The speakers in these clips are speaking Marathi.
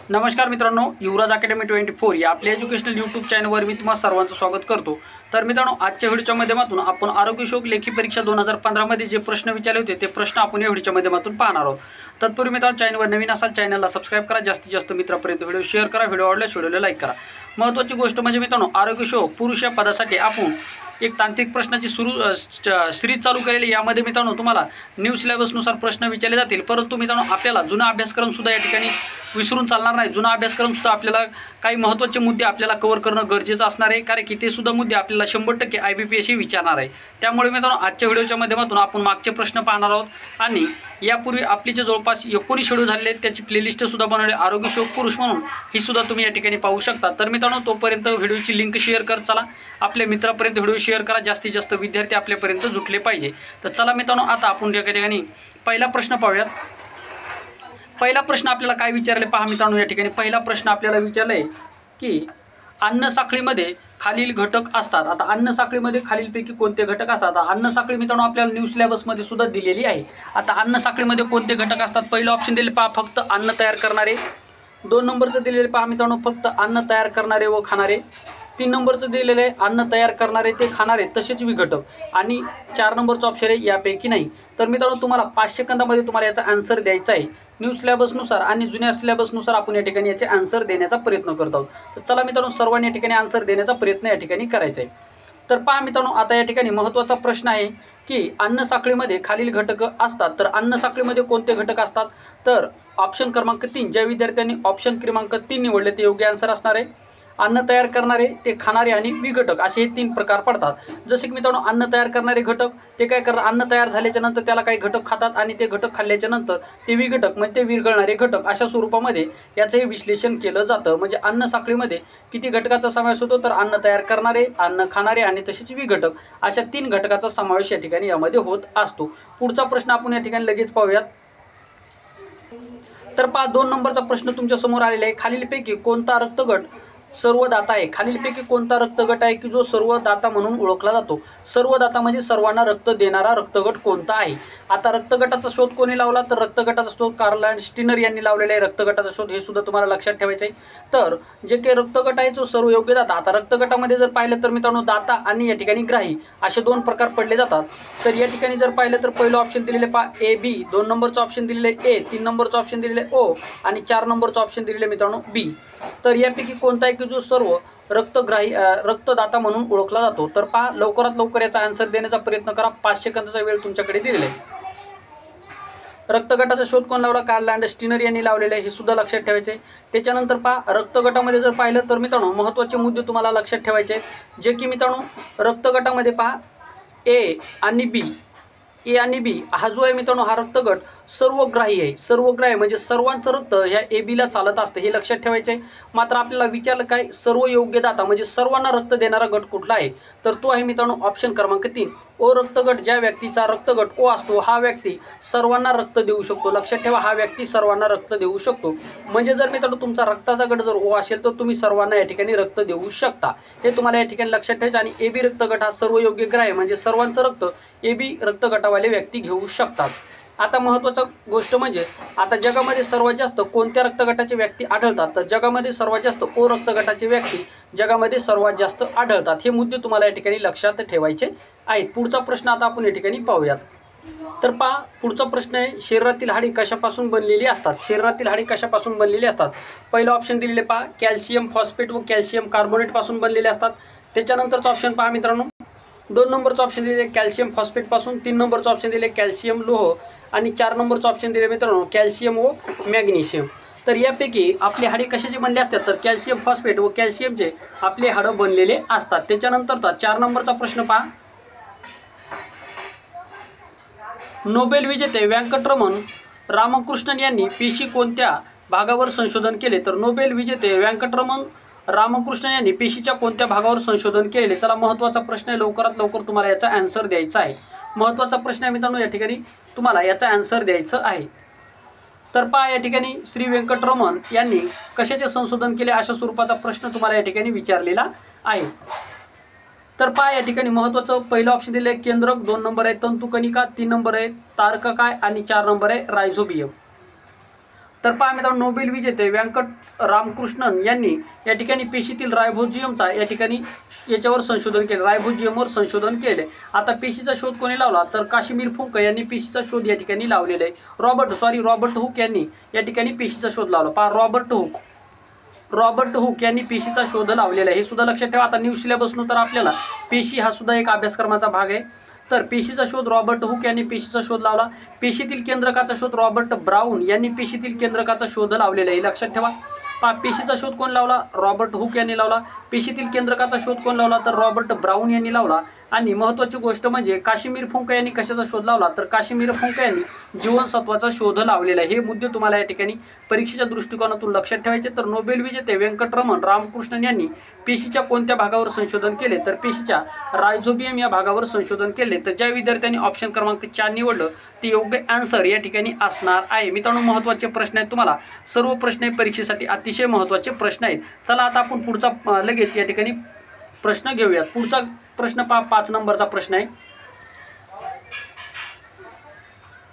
नमस्कार मित्रांनो, युवराज अकॅडमी 24 या आपल्या एज्युकेशनल यूट्यूब चॅनलवर मी तुम्हा सर्वांचं स्वागत करतो। तर मित्रांनो, आजच्या व्हिडिओच्या माध्यमातून आपण आरोग्यशोक लेखी परीक्षा 2015 मध्ये जे प्रश्न विचारले होते ते प्रश्न आपण या व्हिडिओच्या माध्यमातून पाहणार आहोत। तत्पूर्वी मित्रांनो, चॅनलवर नवीन असाल चॅनलला सबस्क्राइब करा, जास्तीत जास्त मित्रांपर्यंत व्हिडिओ शेअर करा, व्हिडिओ आवडल्यास व्हिडिओला लाईक करा। महत्त्वाची गोष्ट म्हणजे मित्रांनो, आरोग्यशोक पुरुष या पदासाठी आपण एक तांत्रिक प्रश्नाची सिरीज चालू केलेली। यामध्ये मित्रांनो तुम्हाला न्यू सिलेबसनुसार प्रश्न विचारले जातील, परंतु मित्रांनो आपल्याला जुना अभ्यासक्रम सुद्धा या ठिकाणी विसरून चालणार नाही। जुना अभ्यासक्रम सुद्धा आपल्याला काही महत्त्वाचे मुद्दे आपल्याला कव्हर करणं गरजेचं असणार आहे, कारण की ते सुद्धा मुद्दे आपल्याला 100% IBPS विचारणार आहे। त्यामुळे मित्रांनो आजच्या व्हिडिओच्या माध्यमातून आपण मागचे प्रश्न पाहणार आहोत आणि यापूर्वी आपली जे जवळपास 19 शेड्यूल झालेले आहेत त्याची प्लेलिस्ट सुद्धा बनवली आरोग्यशोक पुरुष म्हणून, ही सुद्धा तुम्ही या ठिकाणी पाहू शकता। तर मित्रांनो तोपर्यंत व्हिडिओची लिंक शेअर कर, चला आपल्या मित्रांपर्यंत व्हिडिओ शेअर करा, जास्तीत जास्त विद्यार्थी आपल्यापर्यंत जुटले पाहिजे। तर चला मित्रांनो, आता आपण या ठिकाणी पहिला प्रश्न पाहूयात। पहिला प्रश्न आपल्याला काय विचारले पहा मित्रांनो, या ठिकाणी पहिला प्रश्न आपल्याला विचारलाय की अन्न साखळीमध्ये खालील घटक असतात। आता अन्न साखळीमध्ये खालीलपैकी कोणते घटक असतात? अन्न साखळी मित्रांनो आपल्याला न्यू सिलेबसमध्ये सुद्धा दिलेली आहे। आता अन्न साखळीमध्ये कोणते घटक असतात? पहिलं ऑप्शन दिले पहा, फक्त अन्न तयार करणारे। 2 नंबरचं दिलेले पहा मित्रांनो, फक्त अन्न तयार करणारे व खाणारे। 3 नंबरचं दिलेलं आहे अन्न तयार करणारे ते खाणारे तसेच विघटक, आणि 4 नंबरचं ऑप्शन आहे यापैकी नाही। तर मित्रांनो तुम्हाला 5 सेकंदामध्ये तुम्हाला याचा आन्सर द्यायचा आहे। न्यू सिलेबसनुसार आणि जुन्या सिलेबसनुसार आपण या ठिकाणी याचे आन्सर देण्याचा प्रयत्न करत आहोत। तर चला मित्रांनो, सर्वांनी या ठिकाणी आन्सर देण्याचा प्रयत्न या ठिकाणी करायचा आहे। तर पहा मित्रांनो, आता या ठिकाणी महत्त्वाचा प्रश्न आहे की अन्न साखळीमध्ये खालील घटक असतात। तर अन्न साखळीमध्ये कोणते घटक असतात? तर ऑप्शन क्रमांक 3, ज्या विद्यार्थ्यांनी ऑप्शन क्रमांक 3 निवडले ते योग्य आन्सर असणार आहे। अन्न तयार करणारे ते खाणारे आणि विघटक असे हे 3 प्रकार पडतात। जसे की मित्रांनो, अन्न तयार करणारे घटक ते काय करतात? अन्न तयार झाल्याच्या नंतर त्याला काही घटक खातात आणि ते घटक खाल्ल्याच्या नंतर ते विघटक म्हणजे ते विरघळणारे घटक अशा स्वरूपामध्ये याचं हे विश्लेषण केलं जातं। म्हणजे अन्न साखळीमध्ये किती घटकाचा समावेश होतो? तर अन्न तयार करणारे, अन्न खाणारे आणि तसेच विघटक अशा 3 घटकाचा समावेश या ठिकाणी यामध्ये होत असतो। पुढचा प्रश्न आपण या ठिकाणी लगेच पाहूयात। तर पहा 2 नंबरचा प्रश्न तुमच्या समोर आलेला आहे। खालीलपैकी कोणता रक्तगट सर्वदाता आहे? खालीलपैकी कोणता रक्तगट आहे की जो सर्वदाता म्हणून ओळखला जातो? सर्वदाता म्हणजे सर्वांना रक्त देणारा रक्तगट कोणता आहे? आता रक्तगटाचा शोध कोणी लावला? तर रक्तगटाचा शोध कार्ल स्टिनर यांनी लावलेला आहे। रक्तगटाचा शोध हे सुद्धा तुम्हाला लक्षात ठेवायचं आहे। तर जे काही रक्तगट आहे तो सर्व योग्य दाता। आता रक्तगटामध्ये जर पाहिलं तर मित्रांनो दाता आणि या ठिकाणी ग्राही असे 2 प्रकार पडले जातात। तर या ठिकाणी जर पाहिलं तर पहिलं ऑप्शन दिलेले पहा AB, 2 नंबरचं ऑप्शन दिलेले A, 3 नंबरचं ऑप्शन दिलेले O आणि 4 नंबरचं ऑप्शन दिलेले मित्रांनो B। तर यापैकी कोणता आहे की जो सर्व रक्तदाता म्हणून ओळखला जातो? तर पहा लवकरात लवकर याचा आन्सर देण्याचा प्रयत्न करा, 5 सेकंदाचा वेळ तुमच्याकडे दिलेला आहे। रक्तगटाचा शोध कोण लावला? कार्ल स्टिनर यांनी लावलेला आहे, हे सुद्धा लक्षात ठेवायचे आहे। त्याच्यानंतर पहा रक्तगटामध्ये जर पाहिलं तर मित्रांनो महत्त्वाचे मुद्दे तुम्हाला लक्षात ठेवायचे आहेत, जे की मित्रांनो रक्तगटामध्ये पहा A आणि B, A आणि B हा जो आहे मित्रांनो हा रक्तगट सर्वग्राही आहे। सर्वग्राही म्हणजे सर्वांचं रक्त ह्या AB ला चालत असते, हे लक्षात ठेवायचे आहे। मात्र आपल्याला विचारलं काय? सर्व योग्यदाता म्हणजे सर्वांना रक्त देणारा गट कुठला आहे? तर तो आहे मित्रांनो ऑप्शन क्रमांक 3 O रक्तगट। ज्या व्यक्तीचा रक्तगट O असतो हा व्यक्ती सर्वांना रक्त देऊ शकतो। लक्षात ठेवा, हा व्यक्ती सर्वांना रक्त देऊ शकतो। म्हणजे जर मित्रांनो तुमचा रक्ताचा गट जर O असेल तर तुम्ही सर्वांना या ठिकाणी रक्त देऊ शकता, हे तुम्हाला या ठिकाणी लक्षात ठेवायचं। आणि AB रक्तगट हा सर्व योग्य ग्राही म्हणजे सर्वांचं रक्त AB रक्तगटावाले व्यक्ती घेऊ शकतात। आता महत्त्वाची गोष्ट म्हणजे आता जगामध्ये सर्वात जास्त कोणत्या रक्तगटाचे व्यक्ती आढळतात? तर जगामध्ये सर्वात जास्त O रक्तगटाचे व्यक्ती जगामध्ये सर्वात जास्त आढळतात। हे मुद्दे तुम्हाला या ठिकाणी लक्षात ठेवायचे आहेत। पुढचा प्रश्न आता आपण या ठिकाणी पाहूयात। तर पहा पुढचा प्रश्न आहे, शरीरातील हाडी कशापासून बनलेली असतात? शरीरातील हाडी कशापासून बनलेली असतात? पहिलं ऑप्शन दिलेले पहा कॅल्शियम फॉस्फेट व कॅल्शियम कार्बोनेट पासून बनलेले असतात। त्याच्यानंतरचं ऑप्शन पहा मित्रांनो 2 नंबरचं ऑप्शन दिले कॅल्शियम फॉस्फेट पासून, 3 नंबरचं ऑप्शन दिले कॅल्शियम लोह आणि 4 नंबरचं ऑप्शन दिले मित्रांनो कॅल्शियम व मॅग्नेशियम। तर यापैकी आपली हाडे कशाचे बनले असतात? तर कॅल्शियम फॉस्फेट व कॅल्शियमचे आपले हाडं बनलेले असतात। त्याच्यानंतरचा 4 नंबरचा प्रश्न पहा, नोबेल विजेते व्यंकटरमण रामकृष्णन यांनी पेशी कोणत्या भागावर संशोधन केले? तर नोबेल विजेते व्यंकटरमण रामकृष्णन यांनी पेशीच्या कोणत्या भागावर संशोधन केले? चला महत्त्वाचा प्रश्न आहे, लवकरात लवकर तुम्हाला याचा आन्सर द्यायचा आहे। महत्त्वाचा प्रश्न आहे मित्रांनो, या ठिकाणी तुम्हाला याचा आन्सर द्यायचं आहे। तर पहा या ठिकाणी श्री व्यंकटरमण यांनी कशाचे संशोधन केले अशा स्वरूपाचा प्रश्न तुम्हाला या ठिकाणी विचारलेला आहे। तर पहा या ठिकाणी महत्त्वाचं पहिलं ऑप्शन दिले आहे केंद्रक, 2 नंबर आहे तंतुकणिका, 3 नंबर आहे तारककाय आणि 4 नंबर आहे रायझोबियम। तर पहा मित्रांनो, नोबेल विजेते व्यंकट रामकृष्णन यांनी या ठिकाणी पेशीतील रायझोबियमचा या ठिकाणी याच्यावर संशोधन केले, रायझोबियमवर संशोधन केले। आता पेशीचा शोध कोणी लावला तर काश्मीर फुंक यांनी पेशीचा शोध या ठिकाणी लावलेला आहे। रॉबर्ट हुक यांनी या ठिकाणी पेशीचा शोध लावला। पहा, रॉबर्ट हुक यांनी पेशीचा शोध लावलेला आहे, हे सुद्धा लक्षात ठेवा। आता न्यू सिलेबसनुसार आपल्याला पेशी हा सुद्धा एक अभ्यासक्रमाचा भाग आहे। तर पेशीचा शोध रॉबर्ट हुक यांनी पेशीचा शोध लावला। पेशीतील केंद्रकाचा शोध रॉबर्ट ब्राउन यांनी पेशीतील केंद्रकाचा शोध लावलेला आहे, लक्षात ठेवा। पहा, पेशीचा शोध कोण लावला? रॉबर्ट हुक यांनी लावला। पेशीतील केंद्रकाचा शोध कोण लावला? तर रॉबर्ट ब्राउन यांनी लावला। आणि महत्त्वाची गोष्ट म्हणजे काश्मीर फुंक यांनी कशाचा शोध लावला? तर काश्मीर फुंक यांनी जीवनसत्वाचा शोध लावलेला आहे। हे मुद्दे तुम्हाला या ठिकाणी परीक्षेच्या दृष्टिकोनातून लक्षात ठेवायचे। तर नोबेल विजेते व्यंकटरमण रामकृष्णन यांनी पेशीच्या कोणत्या भागावर संशोधन केले? तर पेशीच्या रायझोबियम या भागावर संशोधन केले। तर ज्या विद्यार्थ्यांनी ऑप्शन क्रमांक 4 निवडलं ते योग्य आन्सर या ठिकाणी असणार आहे। मित्रांनो, महत्त्वाचे प्रश्न आहेत, तुम्हाला सर्व प्रश्न परीक्षेसाठी अतिशय महत्त्वाचे प्रश्न आहेत। चला आता आपण पुढचा लगेच या ठिकाणी प्रश्न घेऊयात। पुढचा प्रश्न 5 नंबरचा प्रश्न आहे,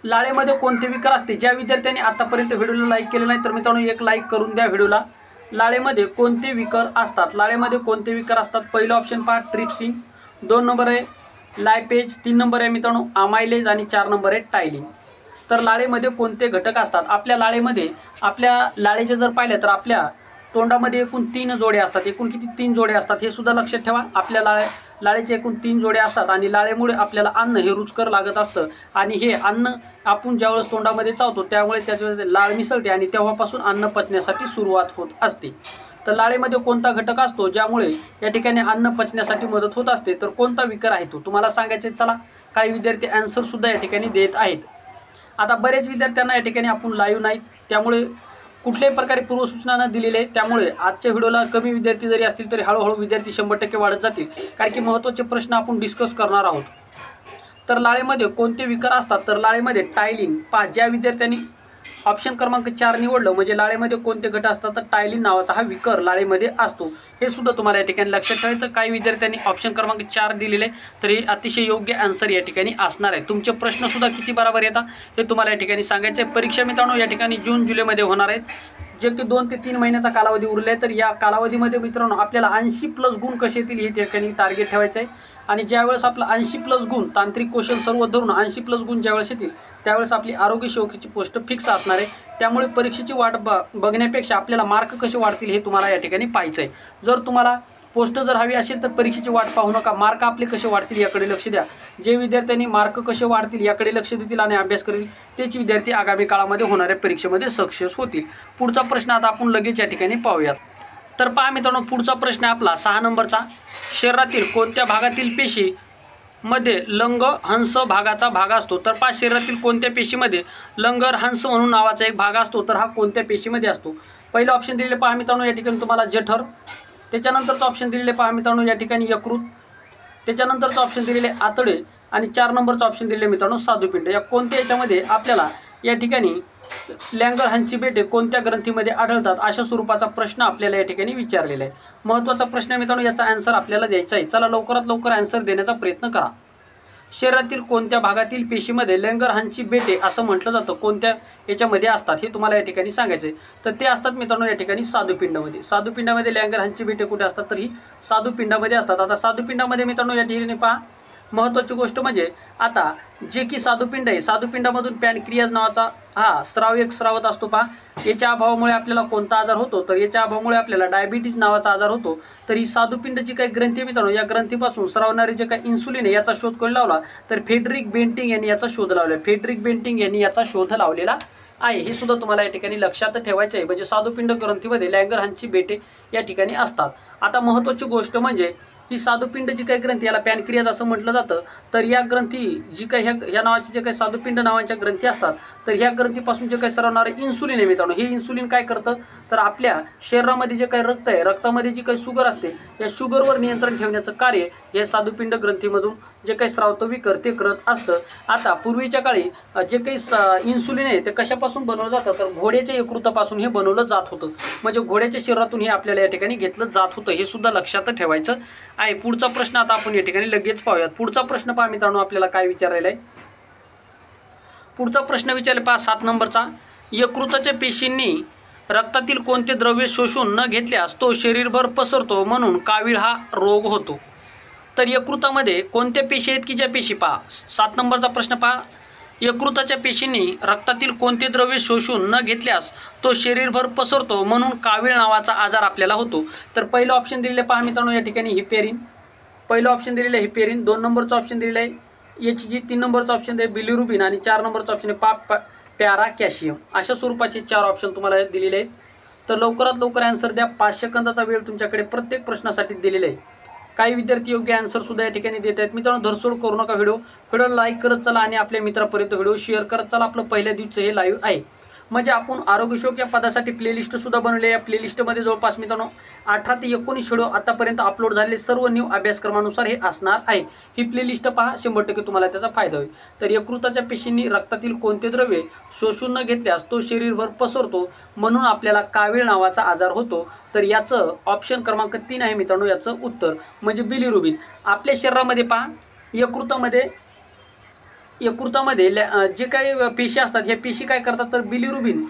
लाळेमध्ये कोणते विकार असते? ज्या विद्यार्थ्यांनी आतापर्यंत व्हिडिओला लाईक केले नाही तर मित्रांनो एक लाईक करून द्या व्हिडिओला। लाळेमध्ये कोणते विकार असतात? लाळेमध्ये कोणते विकार असतात? पहिलं ऑप्शन पहा, ट्रिप्सिन। 2 नंबर आहे लायपेज। 3 नंबर आहे मित्रांनो अमायलेज आणि 4 नंबर आहे टायलिन। तर लाळेमध्ये कोणते घटक असतात? आपल्या लाळेचे जर पाहिले तर आपल्या तोंडामध्ये एकूण 3 जोडे असतात। एकूण किती? 3 जोडे असतात, हे सुद्धा लक्षात ठेवा। आपल्या लाळेचे एकूण 3 जोडे असतात आणि लाळेमुळे आपल्याला अन्न हे रुचकर लागत असतं आणि हे अन्न आपण ज्यावेळेस तोंडामध्ये चावतो त्यामुळे त्याच्यामध्ये लाळ मिसळते आणि तेव्हापासून अन्न पचण्यासाठी सुरुवात होत असते। तर लाळेमध्ये कोणता घटक असतो ज्यामुळे या ठिकाणी अन्न पचण्यासाठी मदत होत असते? तर कोणता विकार आहे तो तुम्हाला सांगायचे। चला, काही विद्यार्थी आन्सर सुद्धा या ठिकाणी देत आहेत। आता बरेच विद्यार्थ्यांना या ठिकाणी आपण लाईव्ह नाहीत त्यामुळे कुठल्याही प्रकारे पूर्वसूचना न दिलेली आहे, त्यामुळे आजच्या व्हिडिओला कमी विद्यार्थी जरी असतील तरी हळूहळू विद्यार्थी 100% वाढत जातील, कारण की महत्त्वाचे प्रश्न आपण डिस्कस करणार आहोत। तर लाळेमध्ये कोणते विकार असतात? तर लाळेमध्ये टायलिन। पहा, ज्या विद्यार्थ्यांनी ऑप्शन क्रमांक 4 निवडलं म्हणजे लाळेमध्ये कोणते घटक असतात? तर टायलिन नावाचा हा विकार लाळेमध्ये असतो, हे सुद्धा तुम्हाला या ठिकाणी लक्षात ठेवायचं। काही विद्यार्थ्यांनी ऑप्शन क्रमांक 4 दिलेले तरी अतिशय योग्य आन्सर या ठिकाणी असणार आहे। तुमचे प्रश्न सुद्धा किती बरोबर येतात हे तुम्हाला या ठिकाणी सांगायचे। परीक्षा मित्रांनो या ठिकाणी जून जुलैमध्ये होणार आहेत, जे की 2 ते 3 महिन्याचा कालावधी उरला आहे। तर या कालावधीमध्ये मित्रांनो आपल्याला 80+ गुण कसे येतील हे ठिकाणी टार्गेट ठेवायचं आहे। आणि ज्यावेळेस आपला 80+ गुण तांत्रिक क्वेश्चन सर्व धरून 80+ गुण ज्यावेळेस येतील त्यावेळेस आपली आरोग्य सेवकाची पोस्ट फिक्स असणार आहे। त्यामुळे परीक्षेची वाट बघण्यापेक्षा आपल्याला मार्क कसे वाढतील हे तुम्हाला या ठिकाणी पाहायचं आहे। जर तुम्हाला पोस्ट जर हवी असेल तर परीक्षेची वाट पाहू नका, मार्क आपले कसे वाढतील याकडे लक्ष द्या। जे विद्यार्थ्यांनी मार्क कसे वाढतील याकडे लक्ष देतील आणि अभ्यास करतील तेच विद्यार्थी आगामी काळामध्ये होणाऱ्या परीक्षेमध्ये सक्सेस होतील। पुढचा प्रश्न आता आपण लगेच या ठिकाणी पाहूयात। तर पहा मित्रांनो, पुढचा प्रश्न आहे आपला 6 नंबरचा, शरीरातील कोणत्या भागातील पेशी मध्ये लंगरहंस भागाचा भाग असतो? तर पहा, शरीरातील कोणत्या पेशीमध्ये लंगरहंस म्हणून नावाचा एक भाग असतो? तर हा कोणत्या पेशीमध्ये असतो? पहिलं ऑप्शन दिलेले पहा मित्रांनो या ठिकाणी तुम्हाला जठर, त्याच्यानंतरचं ऑप्शन दिलेले पहा मित्रांनो या ठिकाणी यकृत, त्याच्यानंतरचं ऑप्शन दिलेले आतडे आणि 4 नंबरचं ऑप्शन दिलेले मित्रांनो स्वादुपिंड। या कोणत्या याच्यामध्ये आपल्याला या ठिकाणी लंगरहंसची बेटे कोणत्या ग्रंथीमध्ये आढळतात अशा स्वरूपाचा प्रश्न आपल्याला या ठिकाणी विचारलेला आहे। महत्त्वाचा प्रश्न मित्रांनो, याचा आन्सर आपल्याला द्यायचा आहे। चला लवकरात लवकर आन्सर देण्याचा प्रयत्न करा। शरीरातील कोणत्या भागातील पेशीमध्ये लंगरहंसची बेटे असं म्हटलं जातं, कोणत्या याच्यामध्ये असतात हे तुम्हाला या ठिकाणी सांगायचं आहे। तर ते असतात मित्रांनो या ठिकाणी स्वादुपिंडामध्ये। स्वादुपिंडामध्ये लंगरहंसची बेटे कुठे असतात? तर ही स्वादुपिंडामध्ये असतात। आता स्वादुपिंडामध्ये मित्रांनो या ठिकाणी पहा, महत्त्वाची गोष्ट म्हणजे आता जे की स्वादुपिंड आहे, स्वादुपिंडामधून पॅनक्रियाज नावाचा हा स्रावत असतो। पहा, याच्या अभावामुळे आपल्याला कोणता आजार होतो? तर याच्या अभावामुळे आपल्याला डायबिटीज नावाचा आजार होतो। तर ही स्वादुपिंड जी काही ग्रंथी आहे मित्रांनो, या ग्रंथीपासून स्रावणारे जे काही इन्सुलिन आहे याचा शोध कोणी लावला? तर फ्रेडरिक बेंटिंग यांनी याचा शोध लावला। फ्रेडरिक बेंटिंग यांनी याचा शोध लावलेला आहे, हे सुद्धा तुम्हाला या ठिकाणी लक्षात ठेवायचं आहे। म्हणजे स्वादुपिंड ग्रंथीमध्ये लंगरहंसची बेटे या ठिकाणी असतात। आता महत्त्वाची गोष्ट म्हणजे ही स्वादुपिंड जी काही ग्रंथी याला पॅनक्रियाज असं म्हटलं जातं। तर या ग्रंथी जी काही ह्या नावाचे जे काही स्वादुपिंड नावाच्या ग्रंथी असतात तर ह्या ग्रंथीपासून जे काही स्रावणारे इन्सुलिन आहे मित्रांनो, हे इन्सुलिन काय करतं? तर आपल्या शरीरामध्ये जे काही रक्त आहे, रक्तामध्ये जी काही शुगर असते या शुगरवर नियंत्रण ठेवण्याचं कार्य या स्वादुपिंड ग्रंथीमधून जे काही स्रावतं विकर ते करत असतं। आता पूर्वीच्या काळी जे काही इन्सुलिन आहे ते कशापासून बनवलं जातं? तर घोड्याच्या यकृतापासून हे बनवलं जात होतं। म्हणजे घोड्याच्या शरीरातून हे आपल्याला या ठिकाणी घेतलं जात होतं, हे सुद्धा लक्षात ठेवायचं आहे। पुढचा प्रश्न आता आपण या ठिकाणी लगेच पाहूयात। पुढचा प्रश्न पहा मित्रांनो आपल्याला काय विचारायला आहे। पुढचा प्रश्न विचारले पहा 7 नंबरचा, यकृताच्या पेशींनी रक्तातील कोणते द्रव्य शोषून न घेतल्यास तो शरीरभर पसरतो म्हणून कावीळ हा रोग होतो. तर यकृतामध्ये कोणत्या पेशी आहेत की ज्या पेशी पहा 7 नंबरचा प्रश्न पहा. यकृताच्या पेशींनी रक्तातील कोणते द्रव्य शोषून न घेतल्यास तो शरीरभर पसरतो म्हणून कावीळ नावाचा आजार आपल्याला होतो. तर पहिलं ऑप्शन दिलेलं आहे पहा मित्रांनो या ठिकाणी हिपेरिन. पहिलं ऑप्शन दिलेलं आहे हिपेरिन. 2 नंबरचं ऑप्शन दिलेलं आहे HG. 3 नंबरचं ऑप्शन आहे बिलिरुबिन आणि 4 नंबरचं ऑप्शन आहे पॅरा कॅल्शियम. अशा स्वरूपाचे 4 ऑप्शन तुम्हाला दिलेले आहेत. तर लवकरात लवकर आन्सर द्या. 5 सेकंदाचा वेळ तुमच्याकडे प्रत्येक प्रश्नासाठी दिलेला आहे. काही विद्यार्थी योग्य आन्सर सुद्धा या ठिकाणी देत आहेत. मित्रांनो धरसोड करू नका. व्हिडिओ लाईक करत चला आणि आपल्या मित्रापर्यंत व्हिडिओ शेअर करत चला. आपलं पहिल्या दिवशी हे लाईव्ह आहे. म्हणजे आपण आरोग्य शोक या पदासाठी प्लेलिस्ट सुद्धा बनवली आहे. या प्लेलिस्टमध्ये जवळपास मित्रांनो 18 ते 19 व्हिडिओ आतापर्यंत अपलोड झालेले सर्व न्यू अभ्यासक्रमानुसार हे असणार आहे. ही प्लेलिस्ट पहा 100% तुम्हाला त्याचा फायदा होईल. तर यकृताच्या पेशींनी रक्तातील कोणते द्रव्य शोषून न घेतल्यास तो शरीरभर पसरतो म्हणून आपल्याला कावीळ नावाचा आजार होतो. तर याचं ऑप्शन क्रमांक 3 आहे मित्रांनो याचं उत्तर म्हणजे बिलिरुबिन. आपल्या शरीरामध्ये पहा यकृतामध्ये जे काही पेशी असतात ह्या पेशी काय करतात तर बिलिरुबिन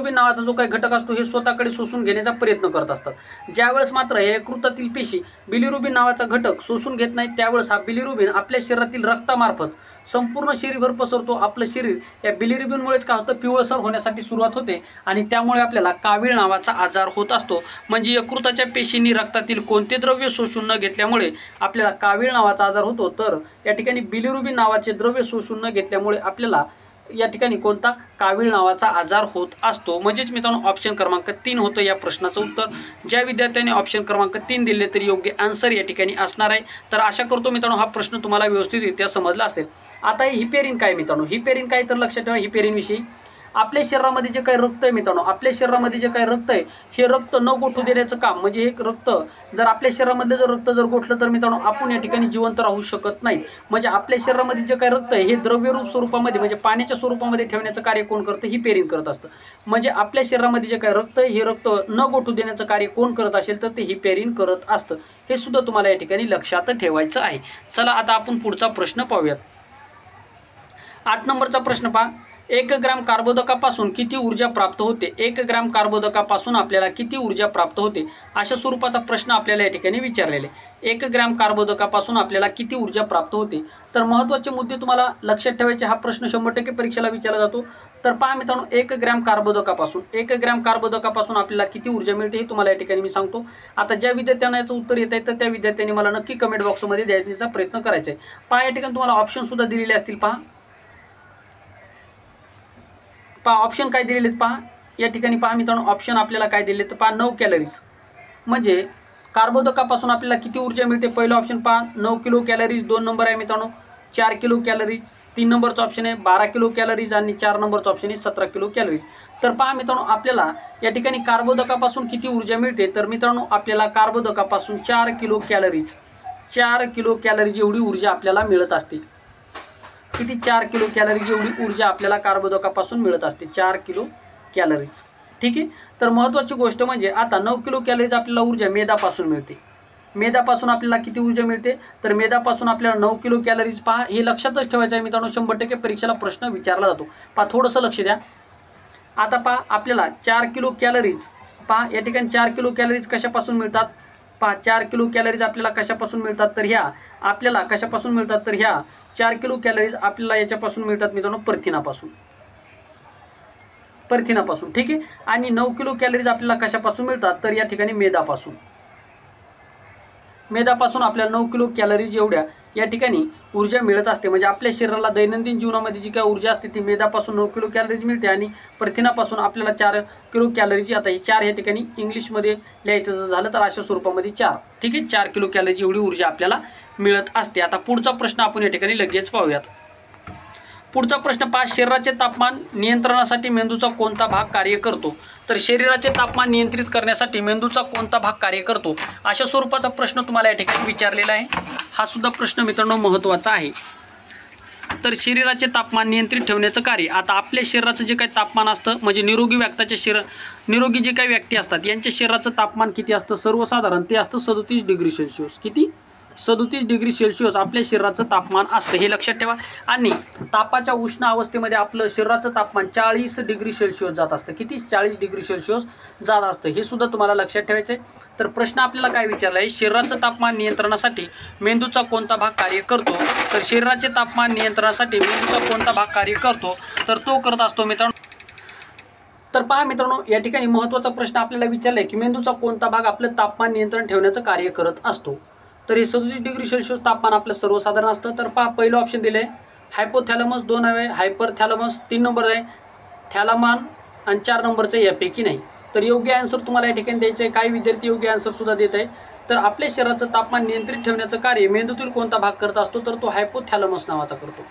नावाचा जो काही घटक असतो हे स्वतःकडे शोषून घेण्याचा प्रयत्न करत असतात. ज्यावेळेस मात्र या यकृतातील पेशी बिलिरुबिन नावाचा घटक शोषून घेत नाही त्यावेळेस हा बिलिरुबिन आपल्या शरीरातील रक्तामार्फत संपूर्ण शरीरभर पसरतो. आपलं शरीर या बिलिरुबिनमुळेच काय होतं पिवळसर होण्यासाठी सुरुवात होते आणि त्यामुळे आपल्याला कावीळ नावाचा आजार होत असतो. म्हणजे यकृताच्या पेशींनी रक्तातील कोणते द्रव्य शोषून न घेतल्यामुळे आपल्याला कावीळ नावाचा आजार होतो. तर या ठिकाणी बिलिरुबिन नावाचे द्रव्य शोषून न घेतल्यामुळे आपल्याला या ठिकाणी कोणता कावीळ नावाचा आजार होत असतो. म्हणजेच मित्रांनो ऑप्शन क्रमांक 3 होतं या प्रश्नाचं उत्तर. ज्या विद्यार्थ्यांनी ऑप्शन क्रमांक 3 दिले तरी योग्य आन्सर या ठिकाणी असणार आहे. तर आशा करतो मित्रांनो हा प्रश्न तुम्हाला व्यवस्थितरित्या समजला असेल. आता हिपेरिन काय मित्रांनो हिपेरिन काय तर लक्षात ठेवा. हिपेरिनविषयी आपल्या शरीरामध्ये जे काही रक्त आहे मित्रांनो आपल्या शरीरामध्ये जे काही रक्त आहे हे रक्त न गोठू देण्याचं काम म्हणजे हे रक्त जर आपल्या शरीरामधलं जर रक्त जर गोठलं तर मित्रांनो आपण या ठिकाणी जिवंत राहू शकत नाही. म्हणजे आपल्या शरीरामध्ये जे काही रक्त आहे हे द्रव्यरूप स्वरूपामध्ये म्हणजे पाण्याच्या स्वरूपामध्ये ठेवण्याचं कार्य कोण करतं हिपेरिन करत असतं. म्हणजे आपल्या शरीरामध्ये जे काही रक्त आहे हे रक्त न गोठू देण्याचं कार्य कोण करत असेल तर ते हिपेरिन करत असतं. हे सुद्धा तुम्हाला या ठिकाणी लक्षात ठेवायचं आहे. चला आता आपण पुढचा प्रश्न पाहूयात. 8 नंबरचा प्रश्न पहा. 1 ग्रॅम कार्बोदकापासून किती ऊर्जा प्राप्त होते. 1 ग्रॅम कार्बोदकापासून आपल्याला किती ऊर्जा प्राप्त होते अशा स्वरूपाचा प्रश्न आपल्याला या ठिकाणी विचारलेला आहे. 1 ग्रॅम कार्बोदकापासून आपल्याला किती ऊर्जा प्राप्त होते. तर महत्त्वाचे मुद्दे तुम्हाला लक्षात ठेवायचे. हा प्रश्न 100% परीक्षेला विचारला जातो. तर पहा मित्रांनो 1 ग्रॅम कार्बोदकापासून आपल्याला किती ऊर्जा मिळते हे तुम्हाला या ठिकाणी मी सांगतो. आता ज्या विद्यार्थ्यांना याचं उत्तर येत आहे तर त्या विद्यार्थ्यांनी मला नक्की कमेंट बॉक्समध्ये द्यायचा प्रयत्न करायचा आहे. पहा या ठिकाणी तुम्हाला ऑप्शन सुद्धा दिलेले असतील. पहा ऑप्शन काय दिलेले आहेत पहा या ठिकाणी. पहा मित्रांनो ऑप्शन आपल्याला काय दिले तर पहा 9 कॅलरीज. म्हणजे कार्बोदकापासून आपल्याला किती ऊर्जा मिळते. पहिलं ऑप्शन पहा 9 किलो कॅलरीज. 2 नंबर आहे मित्रांनो 4 किलो कॅलरीज. 3 नंबरचा ऑप्शन आहे 12 किलो कॅलरीज आणि 4 नंबरचा ऑप्शन आहे 17 किलो कॅलरीज. तर पहा मित्रांनो आपल्याला या ठिकाणी कार्बोदकापासून किती ऊर्जा मिळते तर मित्रांनो आपल्याला कार्बोदकापासून 4 किलो कॅलरीज एवढी ऊर्जा आपल्याला मिळत असते. किती 4 किलो कॅलरीज एवढी ऊर्जा आपल्याला कार्बोदकापासून मिळत असते. 4 किलो कॅलरीज. ठीक आहे. तर महत्त्वाची गोष्ट म्हणजे आता 9 किलो कॅलरीज आपल्याला ऊर्जा मेदापासून मिळते. मेदापासून आपल्याला किती ऊर्जा मिळते तर मेदापासून आपल्याला 9 किलो कॅलरीज. पहा हे लक्षातच ठेवायचं आहे मित्रांनो 100% परीक्षेला प्रश्न विचारला जातो. पहा थोडंसं लक्ष द्या. आता पहा आपल्याला 4 किलो कॅलरीज पहा या ठिकाणी 4 किलो कॅलरीज कशापासून मिळतात. पहा 4 किलो कॅलरीज आपल्याला कशापासून मिळतात तर ह्या आपल्याला कशापासून मिळतात तर ह्या 4 किलो कॅलरीज आपल्याला याच्यापासून मिळतात मित्रांनो प्रथिनापासून. ठीक आहे. आणि 9 किलो कॅलरीज आपल्याला कशापासून मिळतात तर या ठिकाणी मेदापासून आपल्याला 9 किलो कॅलरीज एवढ्या या ठिकाणी ऊर्जा मिळत असते. म्हणजे आपल्या शरीराला दैनंदिन जीवनामध्ये जी काय ऊर्जा असते ती मेदापासून 9 किलो कॅलरीज मिळते आणि प्रथिनापासून आपल्याला 4 किलो कॅलरीज. आता ही 4 या ठिकाणी इंग्लिशमध्ये लिहायचं जर झालं तर अशा स्वरूपामध्ये 4. ठीक आहे. 4 किलो कॅलरीज एवढी ऊर्जा आपल्याला मिळत असते. आता पुढचा प्रश्न आपण या ठिकाणी लगेच पाहूयात. पुढचा प्रश्न पहा. शरीराचे तापमान नियंत्रणासाठी मेंदूचा कोणता भाग कार्य करतो. तर शरीराचे तापमान नियंत्रित करण्यासाठी मेंदूचा कोणता भाग कार्य करतो अशा स्वरूपाचा प्रश्न तुम्हाला या ठिकाणी विचारलेला आहे. हा सुद्धा प्रश्न मित्रांनो महत्त्वाचा आहे. तर शरीराचे तापमान नियंत्रित ठेवण्याचं कार्य. आता आपल्या शरीराचं जे काही तापमान असतं म्हणजे निरोगी जे काही व्यक्ती असतात यांच्या शरीराचं तापमान किती असतं सर्वसाधारण ते असतं 37 डिग्री सेल्सिअस. किती 37 डिग्री सेल्सिअस आपल्या शरीराचं तापमान असतं, हे लक्षात ठेवा। आणि तापाच्या उष्ण अवस्थेमध्ये आपलं शरीराचं तापमान 40 डिग्री सेल्सिअस जात असतं। किती? 40 डिग्री सेल्सिअस जात असतं, हे सुद्धा तुम्हाला लक्षात ठेवायचं आहे। तर प्रश्न आपल्याला काय विचारला आहे, शरीराचं तापमान नियंत्रणासाठी मेंदूचा कोणता भाग कार्य करतो? तर शरीराचे तापमान नियंत्रणासाठी मेंदूचा कोणता भाग कार्य करतो? तर तो करत असतो मित्रांनो। तर पहा मित्रांनो, या ठिकाणी महत्त्वाचा प्रश्न आपल्याला विचारला आहे की मेंदूचा कोणता भाग आपलं तापमान नियंत्रण ठेवण्याचं कार्य करत असतो? तर हे 37 डिग्री सेल्सिअस तापमान आपलं सर्वसाधारण असतं। तर पहा, पहिलं ऑप्शन दिलं आहे हायपोथॅलमस, 2 आहे हायपरथॅलमस, 3 नंबर आहे थॅलामान आणि 4 नंबरचं यापैकी नाही। तर योग्य आन्सर तुम्हाला या ठिकाणी द्यायचं आहे। काही विद्यार्थी योग्य आन्सर सुद्धा देत आहे। तर आपल्या शरीराचं तापमान नियंत्रित ठेवण्याचं कार्य मेंदूतील कोणता भाग करत असतो? तर तो हायपोथॅलमस नावाचा करतो।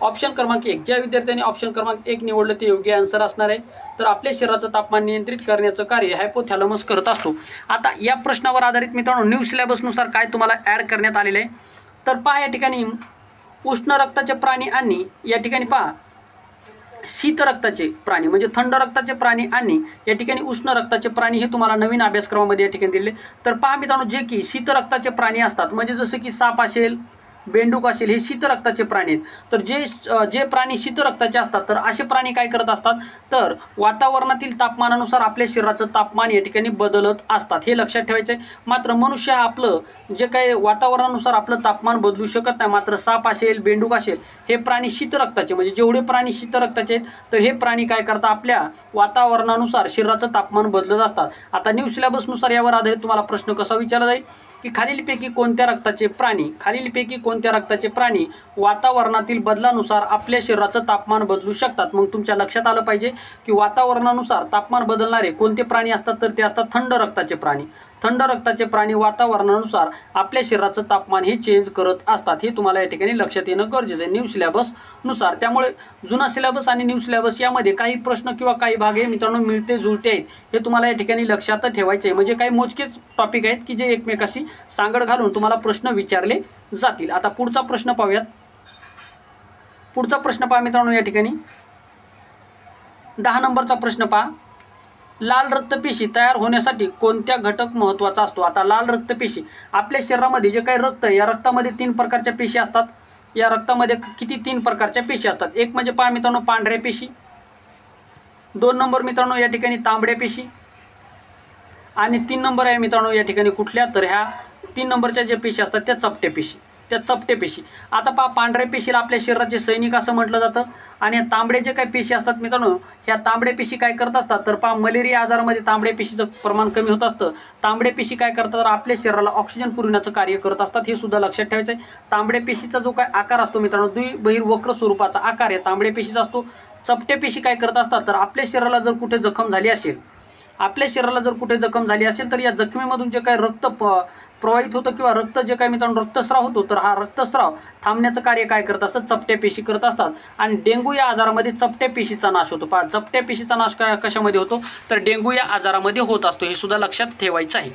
ऑप्शन क्रमांक 1, ज्या विद्यार्थ्यांनी ऑप्शन क्रमांक 1 निवडलं ते योग्य आन्सर असणार आहे। तर आपल्या शरीराचं तापमान नियंत्रित करण्याचं कार्य हायपोथॅलमस करत असतो। आता या प्रश्नावर आधारित मित्रांनो न्यू सिलेबसनुसार काय तुम्हाला ॲड करण्यात आलेलं आहे? तर पहा, या ठिकाणी उष्ण रक्ताचे प्राणी आणि या ठिकाणी पहा शीत रक्ताचे प्राणी म्हणजे थंड रक्ताचे प्राणी आणि या ठिकाणी उष्ण रक्ताचे प्राणी हे तुम्हाला नवीन अभ्यासक्रमामध्ये या ठिकाणी दिले। तर पहा मित्रांनो, जे की शीत रक्ताचे प्राणी असतात म्हणजे जसं की साप असेल, बेंडूक असेल, हे शीत रक्ताचे प्राणी आहेत। तर जे प्राणी शीत रक्ताचे असतात तर असे प्राणी काय करत असतात? तर वातावरणातील तापमानानुसार आपल्या शरीराचं तापमान या ठिकाणी बदलत असतात, हे लक्षात ठेवायचं आहे। मात्र मनुष्य आपलं जे काही वातावरणानुसार आपलं तापमान बदलू शकत नाही। मात्र साप असेल, बेंडूक असेल, हे प्राणी शीत रक्ताचे म्हणजे जेवढे प्राणी शीत रक्ताचे आहेत तर हे प्राणी काय करतात? आपल्या वातावरणानुसार शरीराचं तापमान बदलत असतात। आता न्यू सिलेबसनुसार यावर आधारित तुम्हाला प्रश्न कसा विचारला जाईल की खालीलपैकी कोणत्या रक्ताचे प्राणी वातावरणातील बदलानुसार आपल्या शरीराचं तापमान बदलू शकतात? मग तुमच्या लक्षात आलं पाहिजे की वातावरणानुसार तापमान बदलणारे कोणते प्राणी असतात? तर ते असतात थंड रक्ताचे प्राणी। थंड रक्ताचे प्राणी वातावरणानुसार आपल्या शरीराचं तापमान हे चेंज करत असतात, हे तुम्हाला या ठिकाणी लक्षात येणं गरजेचं आहे न्यू सिलेबसनुसार। त्यामुळे जुना सिलेबस आणि न्यू सिलेबस यामध्ये काही प्रश्न किंवा काही भाग हे मित्रांनो मिळते जुळते आहेत, हे तुम्हाला या ठिकाणी लक्षात ठेवायचे आहे। म्हणजे काही मोजकेच टॉपिक आहेत की जे एकमेकाशी सांगड घालून तुम्हाला प्रश्न विचारले जातील। आता पुढचा प्रश्न पाहूयात। पुढचा प्रश्न पहा मित्रांनो, या ठिकाणी 10 नंबरचा प्रश्न पहा, लाल रक्तपेशी तयार होण्यासाठी कोणत्या घटक महत्त्वाचा असतो? आता लाल रक्तपेशी आपल्या शरीरामध्ये जे काही रक्त आहे या रक्तामध्ये 3 प्रकारच्या पेशी असतात। या रक्तामध्ये किती? 3 प्रकारच्या पेशी असतात। एक म्हणजे पहा मित्रांनो पांढऱ्या पेशी, 2 नंबर मित्रांनो या ठिकाणी तांबड्या पेशी आणि 3 नंबर आहे मित्रांनो या ठिकाणी कुठल्या? तर ह्या 3 नंबरच्या ज्या पेशी असतात त्या चपटे पेशी। आता पहा, पांढऱ्या पेशीला आपल्या शरीराचे सैनिक असं म्हटलं जातं आणि ह्या तांबड्या जे काही पेशी असतात मित्रांनो, ह्या तांबड्या पेशी काय करत असतात? तर पहा, मलेरिया आजारामध्ये तांबड्या पेशीचं प्रमाण कमी होत असतं। तांबड्या पेशी काय करतात? तर आपल्या शरीराला ऑक्सिजन पुरवण्याचं कार्य करत असतात, हे सुद्धा लक्षात ठेवायचं आहे। तांबड्या पेशीचा जो काय आकार असतो मित्रांनो, द्विबहिर्वक्र स्वरूपाचा आकार आहे तांबड्या पेशीचा असतो। चपटे पेशी काय करत असतात? तर आपल्या शरीराला जर कुठे जखम झाली असेल तर या जखमेमधून जे काही रक्त प्रवाहित होतं किंवा रक्त जे काही मित्रांनो रक्तस्राव होतो, तर हा रक्तस्राव थांबण्याचं कार्य काय करत असतात? चपट्या पेशी करत असतात। आणि डेंग्यू या आजारामध्ये चपट्या पेशीचा नाश होतो। पहा, चपट्या पेशीचा नाश कशामध्ये होतो? तर डेंग्यू या आजारामध्ये होत असतो, हे सुद्धा लक्षात ठेवायचं आहे।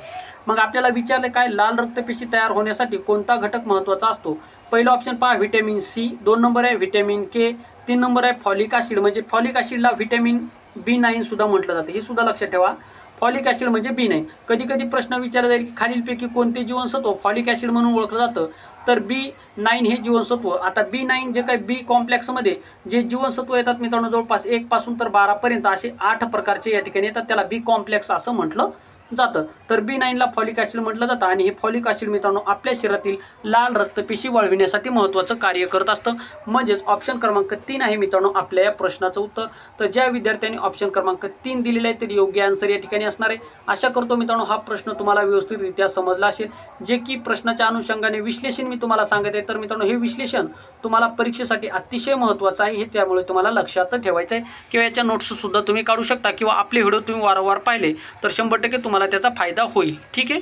मग आपल्याला विचारले काय, लाल रक्तपेशी तयार होण्यासाठी कोणता घटक महत्त्वाचा असतो? पहिला ऑप्शन पहा व्हिटॅमिन सी, 2 नंबर आहे व्हिटॅमिन के, 3 नंबर आहे फॉलिक ॲसिड म्हणजे फॉलिक ॲसिडला व्हिटॅमिन B9 सुद्धा म्हटलं जातं, हे सुद्धा लक्षात ठेवा। फॉलिक ॲसिड म्हणजे B9। कधी कधी प्रश्न विचारला जाईल की खालीलपैकी कोणते जीवनसत्व फॉलिक ॲसिड म्हणून ओळखलं जातं? तर B9 हे जीवनसत्व। आता B9 जे काही बी कॉम्प्लेक्समध्ये जे जीवनसत्व येतात मित्रांनो, जवळपास 1 पासून तर 12 पर्यंत असे 8 प्रकारचे या ठिकाणी येतात, त्याला बी कॉम्प्लेक्स असं म्हटलं जातं। तर B9 ला फॉलिक ॲसिड म्हटलं जातं आणि हे फॉलिक ॲसिड मित्रांनो आपल्या शरीरातील लाल रक्तपेशी वाढविण्यासाठी महत्त्वाचं कार्य करत असतं। म्हणजेच ऑप्शन क्रमांक 3 आहे मित्रांनो आपल्या या प्रश्नाचं उत्तर। तर ज्या विद्यार्थ्यांनी ऑप्शन क्रमांक 3 दिलेलं आहे तर योग्य आन्सर या ठिकाणी असणार आहे। आशा करतो मित्रांनो हा प्रश्न तुम्हाला व्यवस्थितरित्या समजला असेल, जे की प्रश्नाच्या अनुषंगाने विश्लेषण मी तुम्हाला सांगत आहे। तर मित्रांनो हे विश्लेषण तुम्हाला परीक्षेसाठी अतिशय महत्त्वाचं आहे, हे त्यामुळे तुम्हाला लक्षात ठेवायचं आहे किंवा याच्या नोट्स सुद्धा तुम्ही काढू शकता किंवा आपले व्हिडिओ तुम्ही वारंवार पाहिले तर 100% तुम्हाला त्याचा फायदा होईल, ठीक आहे।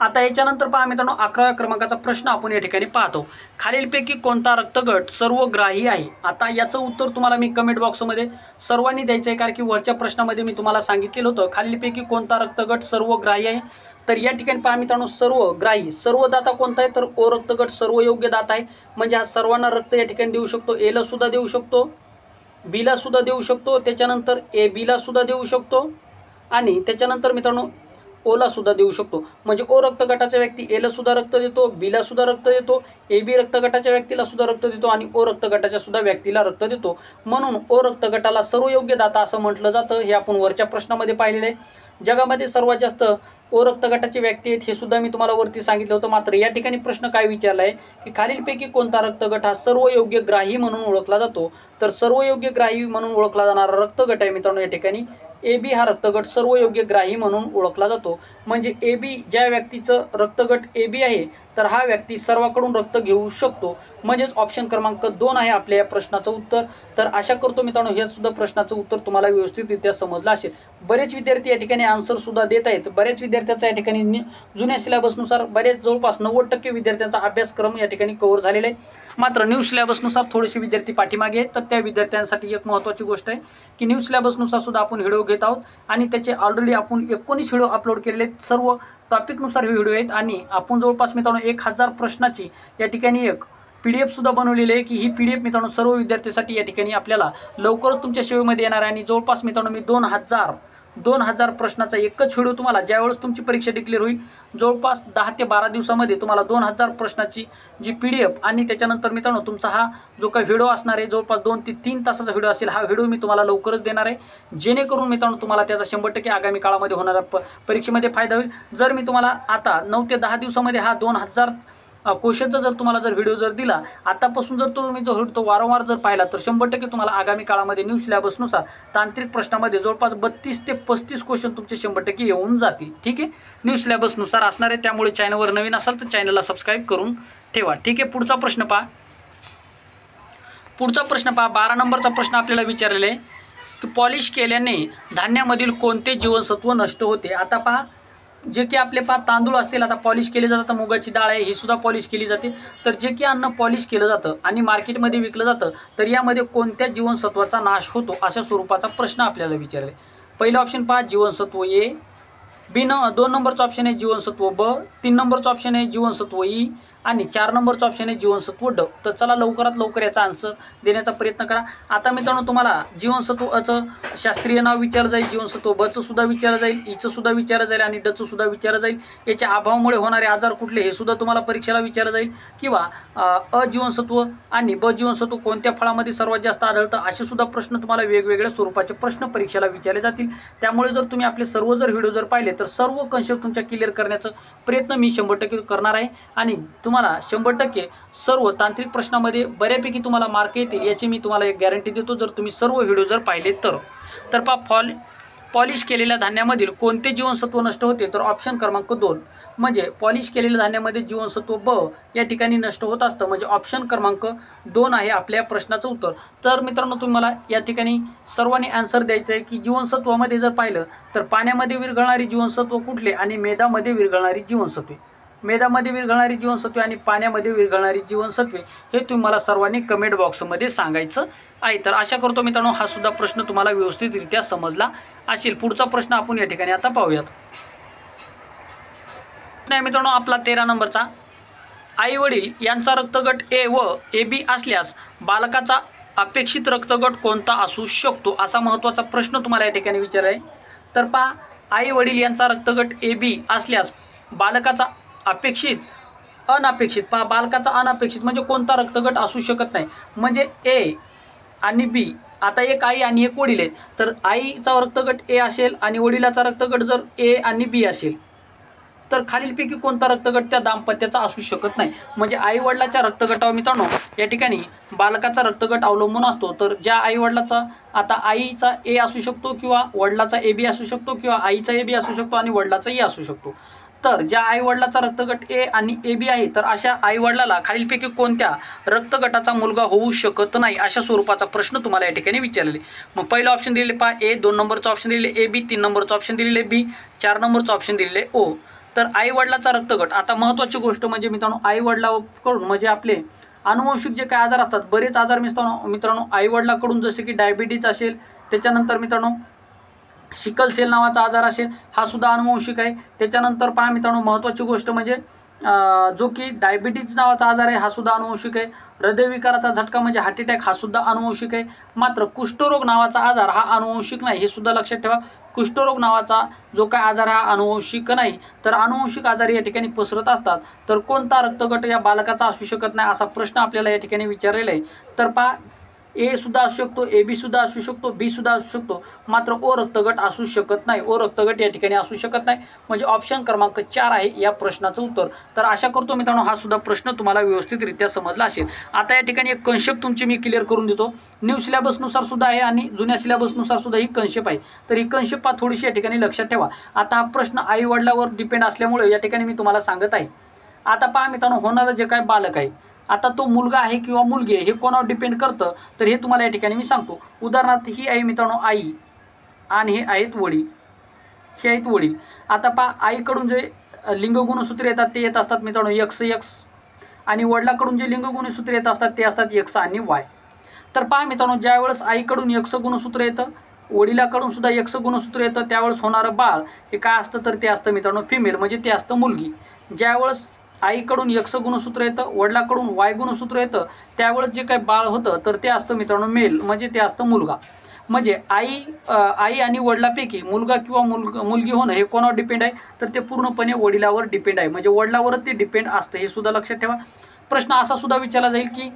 आता याच्यानंतर पहा मित्रांनो 11व्या क्रमांकाचा प्रश्न आपण या ठिकाणी पाहतो, खालीलपैकी कोणता रक्तगट सर्वग्राही आहे? आता याचं उत्तर तुम्हाला मी कमेंट बॉक्समध्ये सर्वांनी द्यायचं आहे, कारण की वरच्या प्रश्नामध्ये मी तुम्हाला सांगितलेलं होतं खालीलपैकी कोणता रक्तगट सर्वग्राही आहे। तर या ठिकाणी पहा मित्रांनो सर्वग्राही सर्वदाता कोणता आहे? तर ओ रक्तगट सर्वयोग्य दाता आहे। म्हणजे हा सर्वांना रक्त या ठिकाणी देऊ शकतो, एला सुद्धा देऊ शकतो, बीला सुद्धा देऊ शकतो, त्याच्यानंतर AB ला सुद्धा देऊ शकतो आणि त्याच्यानंतर मित्रांनो ओला सुद्धा देऊ शकतो. म्हणजे ओ रक्तगटाच्या व्यक्ती एला सुद्धा रक्त देतो, बीला सुद्धा रक्त देतो, AB रक्तगटाच्या व्यक्तीला सुद्धा रक्त देतो आणि ओ रक्तगटाच्या सुद्धा व्यक्तीला रक्त देतो. म्हणून ओ रक्तगटाला सर्वयोग्य दाता असं म्हटलं जातं. हे आपण वरच्या प्रश्नामध्ये पाहिलेलं आहे. जगामध्ये सर्वात जास्त ओ रक्तगटाचे व्यक्ती आहेत हे सुद्धा मी तुम्हाला वरती सांगितलं होतं. मात्र या ठिकाणी प्रश्न काय विचारला आहे की खालीलपैकी कोणता रक्तगट हा सर्वयोग्य ग्राही म्हणून ओळखला जातो. तर सर्वयोग्य ग्राही म्हणून ओळखला जाणारा रक्तगट आहे मित्रांनो या ठिकाणी AB हा रक्तगट सर्वयोग्य ग्राही म्हणून ओळखला जातो. म्हणजे AB ज्या व्यक्तीचं रक्तगट AB आहे तर हा व्यक्ती सर्वांकडून रक्त घेऊ शकतो. म्हणजेच ऑप्शन क्रमांक 2 आहे आपल्या या प्रश्नाचं उत्तर. तर आशा करतो मित्रांनो हे सुद्धा प्रश्नाचं उत्तर तुम्हाला व्यवस्थितरित्या समजलं असेल. बरेच विद्यार्थी या ठिकाणी आन्सर सुद्धा देत आहेत. बरेच विद्यार्थ्यांचा या ठिकाणी जुन्या सिलेबसनुसार बरेच जवळपास 90% विद्यार्थ्यांचा अभ्यासक्रम या ठिकाणी कव्हर झालेला आहे. मात्र न्यू सिलेबसनुसार थोडेसे विद्यार्थी पाठीमागे आहेत. तर त्या विद्यार्थ्यांसाठी एक महत्त्वाची गोष्ट आहे की न्यू सिलेबसनुसार सुद्धा आपण व्हिडिओ घेत आहोत आणि त्याचे ऑलरेडी आपण 19 व्हिडिओ अपलोड केलेले आहेत. सर्व टॉपिकनुसार हे व्हिडिओ आहेत आणि आपण जवळपास मित्रांनो 1000 प्रश्नाची या ठिकाणी एक PDF सुद्धा बनवलेली आहे की ही PDF मित्रांनो सर्व विद्यार्थ्यांसाठी या ठिकाणी आपल्याला लवकरच तुमच्या सेवेमध्ये येणार आहे. आणि जवळपास मित्रांनो मी 2000 प्रश्नाचा एकच व्हिडिओ तुम्हाला ज्यावेळेस तुमची परीक्षा डिक्लेअर होईल जवळपास 10 ते 12 दिवसामध्ये तुम्हाला 2000 प्रश्नाची जी PDF आणि त्याच्यानंतर मित्रांनो तुमचा हा जो काही व्हिडिओ असणार आहे जवळपास 2 ते 3 तासाचा व्हिडिओ असेल. हा व्हिडिओ मी तुम्हाला लवकरच देणार आहे जेणेकरून मित्रांनो तुम्हाला त्याचा 100% आगामी काळामध्ये होणाऱ्या परीक्षेमध्ये फायदा होईल. जर मी तुम्हाला आता 9 ते 10 दिवसामध्ये हा 2000 क्वेश्चनचा जर तुम्हाला जर व्हिडिओ जर दिला आतापासून जर तुम्ही जो तो वारंवार जर पाहिला तर 100% तुम्हाला आगामी काळामध्ये न्यू सिलेबसनुसार तांत्रिक प्रश्नामध्ये जवळपास 32 ते 35 क्वेश्चन तुमचे 100% येऊन जातील. ठीक आहे, न्यू सिलेबसनुसार असणार आहे. त्यामुळे चॅनलवर नवीन असाल तर चॅनलला सबस्क्राईब करून ठेवा. ठीक आहे, पुढचा प्रश्न पहा. 12 नंबरचा प्रश्न आपल्याला विचारलेला आहे की पॉलिश केल्याने धान्यामधील कोणते जीवनसत्व नष्ट होते. आता पहा जे की आपले तांदूळ असतील आता पॉलिश केले जातात. मुगाची डाळ आहे ही सुद्धा पॉलिश केली जाते. तर जे की अन्न पॉलिश केलं जातं आणि मार्केटमध्ये विकलं जातं तर यामध्ये कोणत्या जीवनसत्वाचा नाश होतो अशा स्वरूपाचा प्रश्न आपल्याला विचारला आहे. पहिला ऑप्शन पहा जीवनसत्व A, B 2 नंबरचा ऑप्शन आहे जीवनसत्व B, 3 नंबरचा ऑप्शन आहे जीवनसत्व E आणि 4 नंबरचा ऑप्शन आहे जीवनसत्व D. तर चला लवकरात लवकर याचा आन्सर देण्याचा प्रयत्न करा. आता मित्रांनो तुम्हाला जीवनसत्व Aचं शास्त्रीय नाव विचारलं जाईल, जीवनसत्व Bचं सुद्धा विचारलं जाईल, Eचं सुद्धा विचारलं जाईल आणि Dचं सुद्धा विचारलं जाईल. याच्या अभावामुळे होणारे आजार कुठले हे सुद्धा तुम्हाला परीक्षेला विचारलं जाईल किंवा अ जीवनसत्व आणि ब जीवनसत्व कोणत्या फळामध्ये सर्वात जास्त आढळतं असे सुद्धा प्रश्न तुम्हाला वेगवेगळ्या स्वरूपाचे प्रश्न परीक्षेला विचारले जातील. त्यामुळे जर तुम्ही आपले सर्व जर व्हिडिओ जर पाहिले तर सर्व कन्सेप्ट तुमच्या क्लिअर करण्याचा प्रयत्न मी 100% करणार आहे आणि तुम्हाला 100% सर्व तांत्रिक प्रश्नामध्ये बऱ्यापैकी तुम्हाला मार्क येतील याची मी तुम्हाला एक गॅरंटी देतो जर तुम्ही सर्व व्हिडिओ जर पाहिले तर पॉलिश केलेल्या धान्यामधील कोणते जीवनसत्व नष्ट होते. तर ऑप्शन क्रमांक 2 म्हणजे पॉलिश केलेल्या धान्यामध्ये जीवनसत्व ब या ठिकाणी नष्ट होत असतं. म्हणजे ऑप्शन क्रमांक 2 आहे आपल्या प्रश्नाचं उत्तर. तर मित्रांनो तुम्हाला या ठिकाणी सर्वांनी आन्सर द्यायचं आहे की जीवनसत्वामध्ये जर पाहिलं तर पाण्यामध्ये विरघळणारी जीवनसत्व कुठले आणि मेदामध्ये विरघळणारी जीवनसत्वे. मेदामध्ये विरघळणारी जीवनसत्वे आणि पाण्यामध्ये विरघळणारी जीवनसत्वे हे तुम्हाला सर्वांनी कमेंट बॉक्समध्ये सांगायचं आहे. तर आशा करतो मित्रांनो हा सुद्धा प्रश्न तुम्हाला व्यवस्थितरित्या समजला असेल. पुढचा प्रश्न आपण या ठिकाणी आता पाहूयात. नाही मित्रांनो आपला 13 नंबरचा आई वडील यांचा रक्तगट A व AB असल्यास बालकाचा अपेक्षित रक्तगट कोणता असू शकतो असा महत्त्वाचा प्रश्न तुम्हाला या ठिकाणी विचारला आहे. तर पहा आई वडील यांचा रक्तगट AB असल्यास बालकाचा अनपेक्षित बालकाचा अनपेक्षित म्हणजे कोणता रक्तगट असू शकत नाही. म्हणजे A आणि B आता एक आई आणि एक वडील आहेत तर आईचा रक्तगट A असेल आणि वडिलाचा रक्तगट जर A आणि B असेल तर खालीलपैकी कोणता रक्तगट त्या दाम्पत्याचा असू शकत नाही. म्हणजे आई वडिलाच्या रक्तगटावर मित्रांनो या ठिकाणी बालकाचा रक्तगट अवलंबून असतो. तर ज्या आई वडिलाचा आता आईचा A असू शकतो किंवा वडिलाचा AB असू शकतो किंवा आईचा AB असू शकतो आणि वडिलाचा E असू शकतो. तर ज्या आई वडिलाचा रक्तगट A आणि AB आहे तर अशा आई वडिलाला खालीलपैकी कोणत्या रक्तगटाचा मुलगा होऊ शकत नाही अशा स्वरूपाचा प्रश्न तुम्हाला या ठिकाणी विचारलेले. मग पहिला ऑप्शन दिलेले पहा A, 2 नंबरचा ऑप्शन दिलेले AB, 3 नंबरचा ऑप्शन दिलेले B, 4 नंबरचा ऑप्शन दिलेले O. तर आई वडिलाचा रक्तगट आता महत्त्वाची गोष्ट म्हणजे मित्रांनो आई वडिलाकडून म्हणजे आपले अनुवंशिक जे काही आजार असतात बरेच आजार मित्रांनो आई वडिलाकडून जसे की डायबिटीज असेल त्याच्यानंतर मित्रांनो सिकल सेल नावाचा आजार असेल हा सुद्धा अनुवंशिक आहे. त्याच्यानंतर पहा मित्रांनो महत्त्वाची गोष्ट म्हणजे जो की डायबिटीज नावाचा आजार आहे हा सुद्धा अनुवंशिक आहे. हृदयविकाराचा झटका म्हणजे हार्ट अटॅक हा सुद्धा अनुवंशिक आहे, मात्र कुष्ठरोग नावाचा आजार हा अनुवंशिक नाही, हे सुद्धा लक्षात ठेवा। कुष्ठरोग नावाचा जो काय आजार हा अनुवंशिक नाही, तर अनुवंशिक आजार या ठिकाणी पसरत असतात। तर कोणता रक्तगट या बालकाचा असू शकत नाही असा प्रश्न आपल्याला या ठिकाणी विचारलेला आहे। तर पहा, ए सुद्धा असू शकतो, ए बी सुद्धा असू शकतो, बी सुद्धा असू शकतो, मात्र ओ रक्तगट असू शकत नाही, ओ रक्तगट या ठिकाणी असू शकत नाही, म्हणजे ऑप्शन क्रमांक 4 आहे या प्रश्नाचं उत्तर। तर आशा करतो मित्रांनो हा सुद्धा प्रश्न तुम्हाला व्यवस्थितरित्या समजला असेल। आता या ठिकाणी एक कन्सेप्ट तुमची मी क्लिअर करून देतो, न्यू सिलेबसनुसार सुद्धा आहे आणि जुन्या सिलेबसनुसार सुद्धा ही कन्सेप्ट आहे। तर ही कन्सेप्ट थोडीशी या ठिकाणी लक्षात ठेवा। आता हा प्रश्न आई वडिलांवर डिपेंड असल्यामुळे या ठिकाणी मी तुम्हाला सांगत आहे। आता पहा मित्रांनो, होणारं जे काय बालक आहे, आता तो मुलगा आहे किंवा मुलगी आहे हे कोणावर डिपेंड करतं, तर हे तुम्हाला या ठिकाणी मी सांगतो। उदाहरणार्थ ही आहे मित्रांनो आई आणि हे आहेत वडील, हे आहेत वडील। आता पहा, आईकडून जे लिंग गुणसूत्र येतात ते येत असतात मित्रांनो एक्स एक्स, आणि वडिलांकडून जे लिंग गुणसूत्र येत असतात ते असतात एक्स आणि वाय। तर पहा मित्रांनो, ज्यावेळेस आईकडून एक्स गुणसूत्र येतं, वडिलांकडून सुद्धा एक्स गुणसूत्र येतं, त्यावेळेस होणारं बाळ हे काय असतं, तर ते असतं मित्रांनो फिमेल, म्हणजे ते असतं मुलगी। ज्यावेळेस आईकडून एक्स गुणसूत्र येतं, वडिलांकडून वाय गुणसूत्र येतं, त्यावेळेस जे काही बाळ होतं तर ते असतं मित्रांनो मेल, म्हणजे ते असतं मुलगा। म्हणजे आई आणि वडिलांपैकी मुलगा किंवा मुलगी होणं हे कोणावर डिपेंड आहे, तर ते पूर्णपणे वडिलावर डिपेंड आहे, म्हणजे वडिलावरच ते डिपेंड असतं, हे सुद्धा लक्षात ठेवा। प्रश्न असा सुद्धा विचारला जाईल की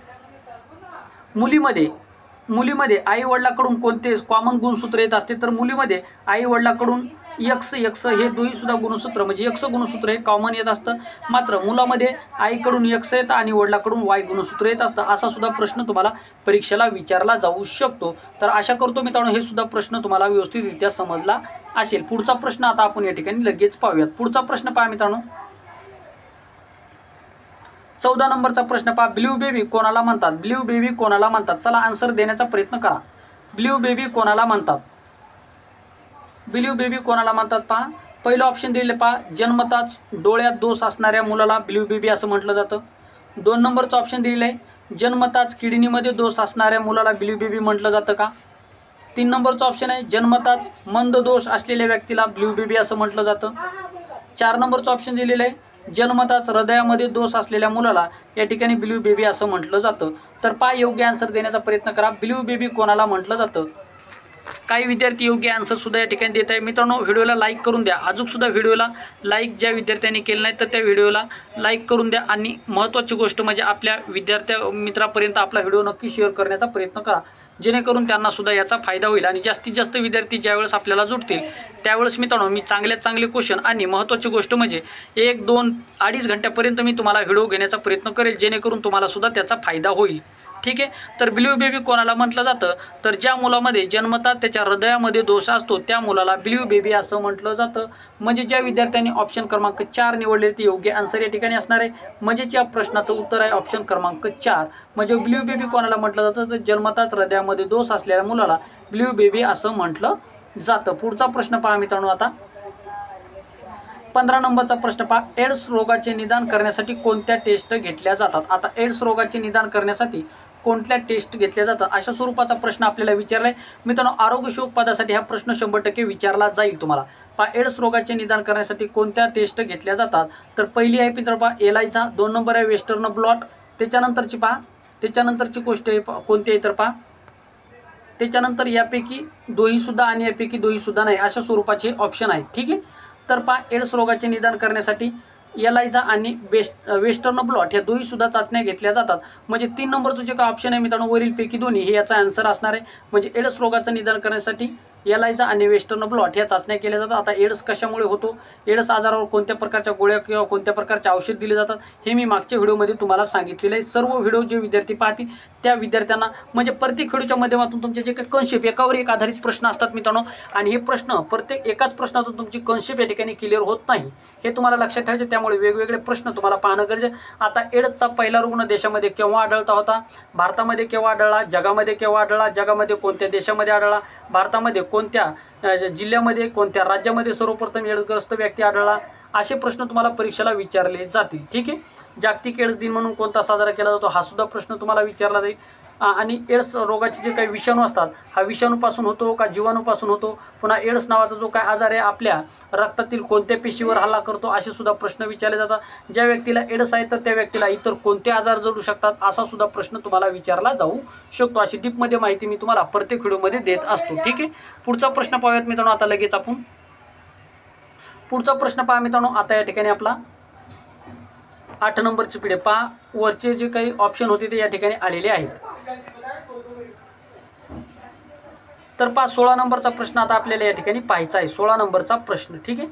मुलीमध्ये आई वडिलांकडून कोणते कॉमन गुणसूत्र येत असते, तर मुलीमध्ये आई वडिलांकडून एक्स एक्स हे दोन्ही सुद्धा गुणसूत्र म्हणजे एक्स गुणसूत्र हे कॉमन येत असतं, मात्र मुलामध्ये आईकडून एक्स येतं आणि वडिलांकडून वाय गुणसूत्र येत असतं। असा सुद्धा प्रश्न तुम्हाला परीक्षेला विचारला जाऊ शकतो। तर आशा करतो मित्रांनो हे सुद्धा प्रश्न तुम्हाला व्यवस्थितरित्या समजला असेल। पुढचा प्रश्न आता आपण या ठिकाणी लगेच पाहूयात। पुढचा प्रश्न पहा मित्रांनो, 14 नंबरचा प्रश्न पहा, ब्ल्यू बेबी कोणाला म्हणतात? ब्ल्यू बेबी कोणाला म्हणतात? चला आन्सर देण्याचा प्रयत्न करा। ब्ल्यू बेबी कोणाला म्हणतात? ब्ल्यू बेबी कोणाला म्हणतात पहा। पहिलं ऑप्शन दिलेलं पहा, जन्मताच डोळ्यात दोष असणाऱ्या मुलाला ब्ल्यू बेबी असं म्हटलं जातं। 2 नंबरचं ऑप्शन दिलेलं आहे, जन्मताच किडनीमध्ये दोष असणाऱ्या मुलाला ब्ल्यू बेबी म्हटलं जातं का? 3 नंबरचं ऑप्शन आहे, जन्मताच मंद दोष असलेल्या व्यक्तीला ब्ल्यू बेबी असं म्हटलं जातं। 4 नंबरचं ऑप्शन दिलेलं आहे, जन्मताच हृदयामध्ये दोष असलेल्या मुलाला या ठिकाणी ब्ल्यू बेबी असं म्हटलं जातं। तर पहा योग्य आन्सर देण्याचा प्रयत्न करा, ब्ल्यू बेबी कोणाला म्हटलं जातं? काही विद्यार्थी योग्य आन्सर सुद्धा या ठिकाणी देत आहे। मित्रांनो व्हिडिओला लाईक करून द्या, अजून सुद्धा व्हिडिओला लाईक ज्या विद्यार्थ्यांनी केलं नाही तर त्या व्हिडिओला लाईक करून द्या, आणि महत्त्वाची गोष्ट म्हणजे आपल्या मित्रापर्यंत आपला व्हिडिओ नक्की शेअर करण्याचा प्रयत्न करा, जेणेकरून त्यांना सुद्धा याचा फायदा होईल। आणि जास्तीत जास्त विद्यार्थी ज्यावेळेस आपल्याला जुळतील त्यावेळेस मित्रांनो मी चांगल्यात चांगले क्वेश्चन आणि महत्त्वाची गोष्ट म्हणजे 1, 2, 2.5 घंट्यापर्यंत मी तुम्हाला व्हिडिओ घेण्याचा प्रयत्न करेल, जेणेकरून तुम्हाला सुद्धा त्याचा फायदा होईल। ठीक आहे, तर ब्ल्यू बेबी कोणाला म्हटलं जातं, तर ज्या मुलामध्ये जन्मताच त्याच्या हृदयामध्ये दोष असतो त्या मुलाला ब्ल्यू बेबी असं म्हटलं जातं। म्हणजे ज्या विद्यार्थ्यांनी ऑप्शन क्रमांक 4 निवडले ते योग्य आन्सर या ठिकाणी असणार आहे, म्हणजेच या प्रश्नाचं उत्तर आहे ऑप्शन क्रमांक 4। म्हणजे ब्ल्यू बेबी कोणाला म्हटलं जातं, तर जन्मताच हृदयामध्ये दोष असलेल्या मुलाला ब्ल्यू बेबी असं म्हटलं जातं। पुढचा प्रश्न पहा मित्रांनो, आता 15 नंबरचा प्रश्न पहा, एड्स रोगाचे निदान करण्यासाठी कोणत्या टेस्ट घेतल्या जातात? आता एड्स रोगाचे निदान करण्यासाठी कोणत्या टेस्ट घेतल्या जातात अशा स्वरूपाचा प्रश्न आपल्याला विचारला आहे। मित्रांनो आरोग्य शोध पदासाठी हा प्रश्न 100% विचारला जाईल तुम्हाला। पहा एड्स रोगाचे निदान करण्यासाठी कोणत्या टेस्ट घेतल्या जातात, तर पहिली आहे मित्रांनो पहा एलायचा, 2 नंबर आहे वेस्टर्न ब्लॉट, त्याच्यानंतरची पहा त्याच्यानंतरची गोष्ट आहे कोणती आहे, तर पहा त्याच्यानंतर यापैकी दोही सुद्धा आणि यापैकी दोही सुद्धा नाही अशा स्वरूपाचे ऑप्शन आहेत। ठीक आहे, तर पहा एड्स रोगाचे निदान करण्यासाठी एलायझा आणि वेस्टर्न ब्लॉट ह्या दोही सुद्धा चाचण्या घेतल्या जातात। म्हणजे 3 नंबरचं जे काय ऑप्शन आहे मित्रांनो वरीलपैकी दोन्ही हे याचा आन्सर असणार आहे। म्हणजे एड्स रोगाचं निदान करण्यासाठी एलायझा आणि वेस्टर्न ब्लॉट ह्या चाचण्या केल्या जातात। आता एड्स कशामुळे होतो, एड्स आजारावर कोणत्या प्रकारच्या गोळ्या किंवा कोणत्या प्रकारचे औषध दिले जातात हे मी मागच्या व्हिडिओमध्ये तुम्हाला सांगितलेलं आहे। सर्व व्हिडिओ जे विद्यार्थी पाहतील त्या विद्यार्थ्यांना म्हणजे प्रत्येक व्हिडिओच्या माध्यमातून तुमचे जे काही कन्सेप्ट एकावर एक आधारित प्रश्न असतात मित्रांनो, आणि हे प्रश्न प्रत्येक एकाच प्रश्नातून तुमची कन्सेप्ट या ठिकाणी क्लिअर होत नाही हे तुम्हाला लक्षात ठेवायचे, त्यामुळे वेगवेगळे प्रश्न तुम्हाला पाहणं गरजेचं। आता एड्सचा पहिला रुग्ण देशामध्ये केव्हा आढळता होता, भारतामध्ये केव्हा आढळला, जगामध्ये केव्हा आढळला, जगामध्ये कोणत्या देशामध्ये आढळला, भारतामध्ये कोणत्या जिल्ह्यामध्ये कोणत्या राज्यामध्ये सर्वप्रथम एड्सग्रस्त व्यक्ती आढळला, असे प्रश्न तुम्हाला परीक्षेला विचारले जातील। ठीक आहे, जागतिक एड्स दिन म्हणून कोणता साजरा केला जातो हा सुद्धा प्रश्न तुम्हाला विचारला जाईल। आणि एड्स रोगाचे जे काही विषाणू असतात हा विषाणूपासून होतो का जीवाणूपासून होतो, पुन्हा एड्स नावाचा जो काय आजार आहे आपल्या रक्तातील कोणत्या पेशीवर हल्ला करतो, असे सुद्धा प्रश्न विचारले जातात. ज्या व्यक्तीला एड्स आहे तर त्या व्यक्तीला इतर कोणते आजार जडू शकतात असा सुद्धा प्रश्न तुम्हाला विचारला जाऊ शकतो. अशी डीपमध्ये माहिती मी तुम्हाला प्रत्येक व्हिडिओमध्ये देत असतो. ठीक आहे, पुढचा प्रश्न पाहूयात मित्रांनो. आता लगेच आपण पुढचा प्रश्न पहा मित्रांनो. आता या ठिकाणी आपला 8 नंबरची पिढी पहा. वरचे जे काही ऑप्शन होते ते या ठिकाणी आलेले आहेत. तर पहा 16 नंबरचा प्रश्न आता आपल्याला या ठिकाणी पाहायचा आहे. 16 नंबरचा प्रश्न. ठीक आहे,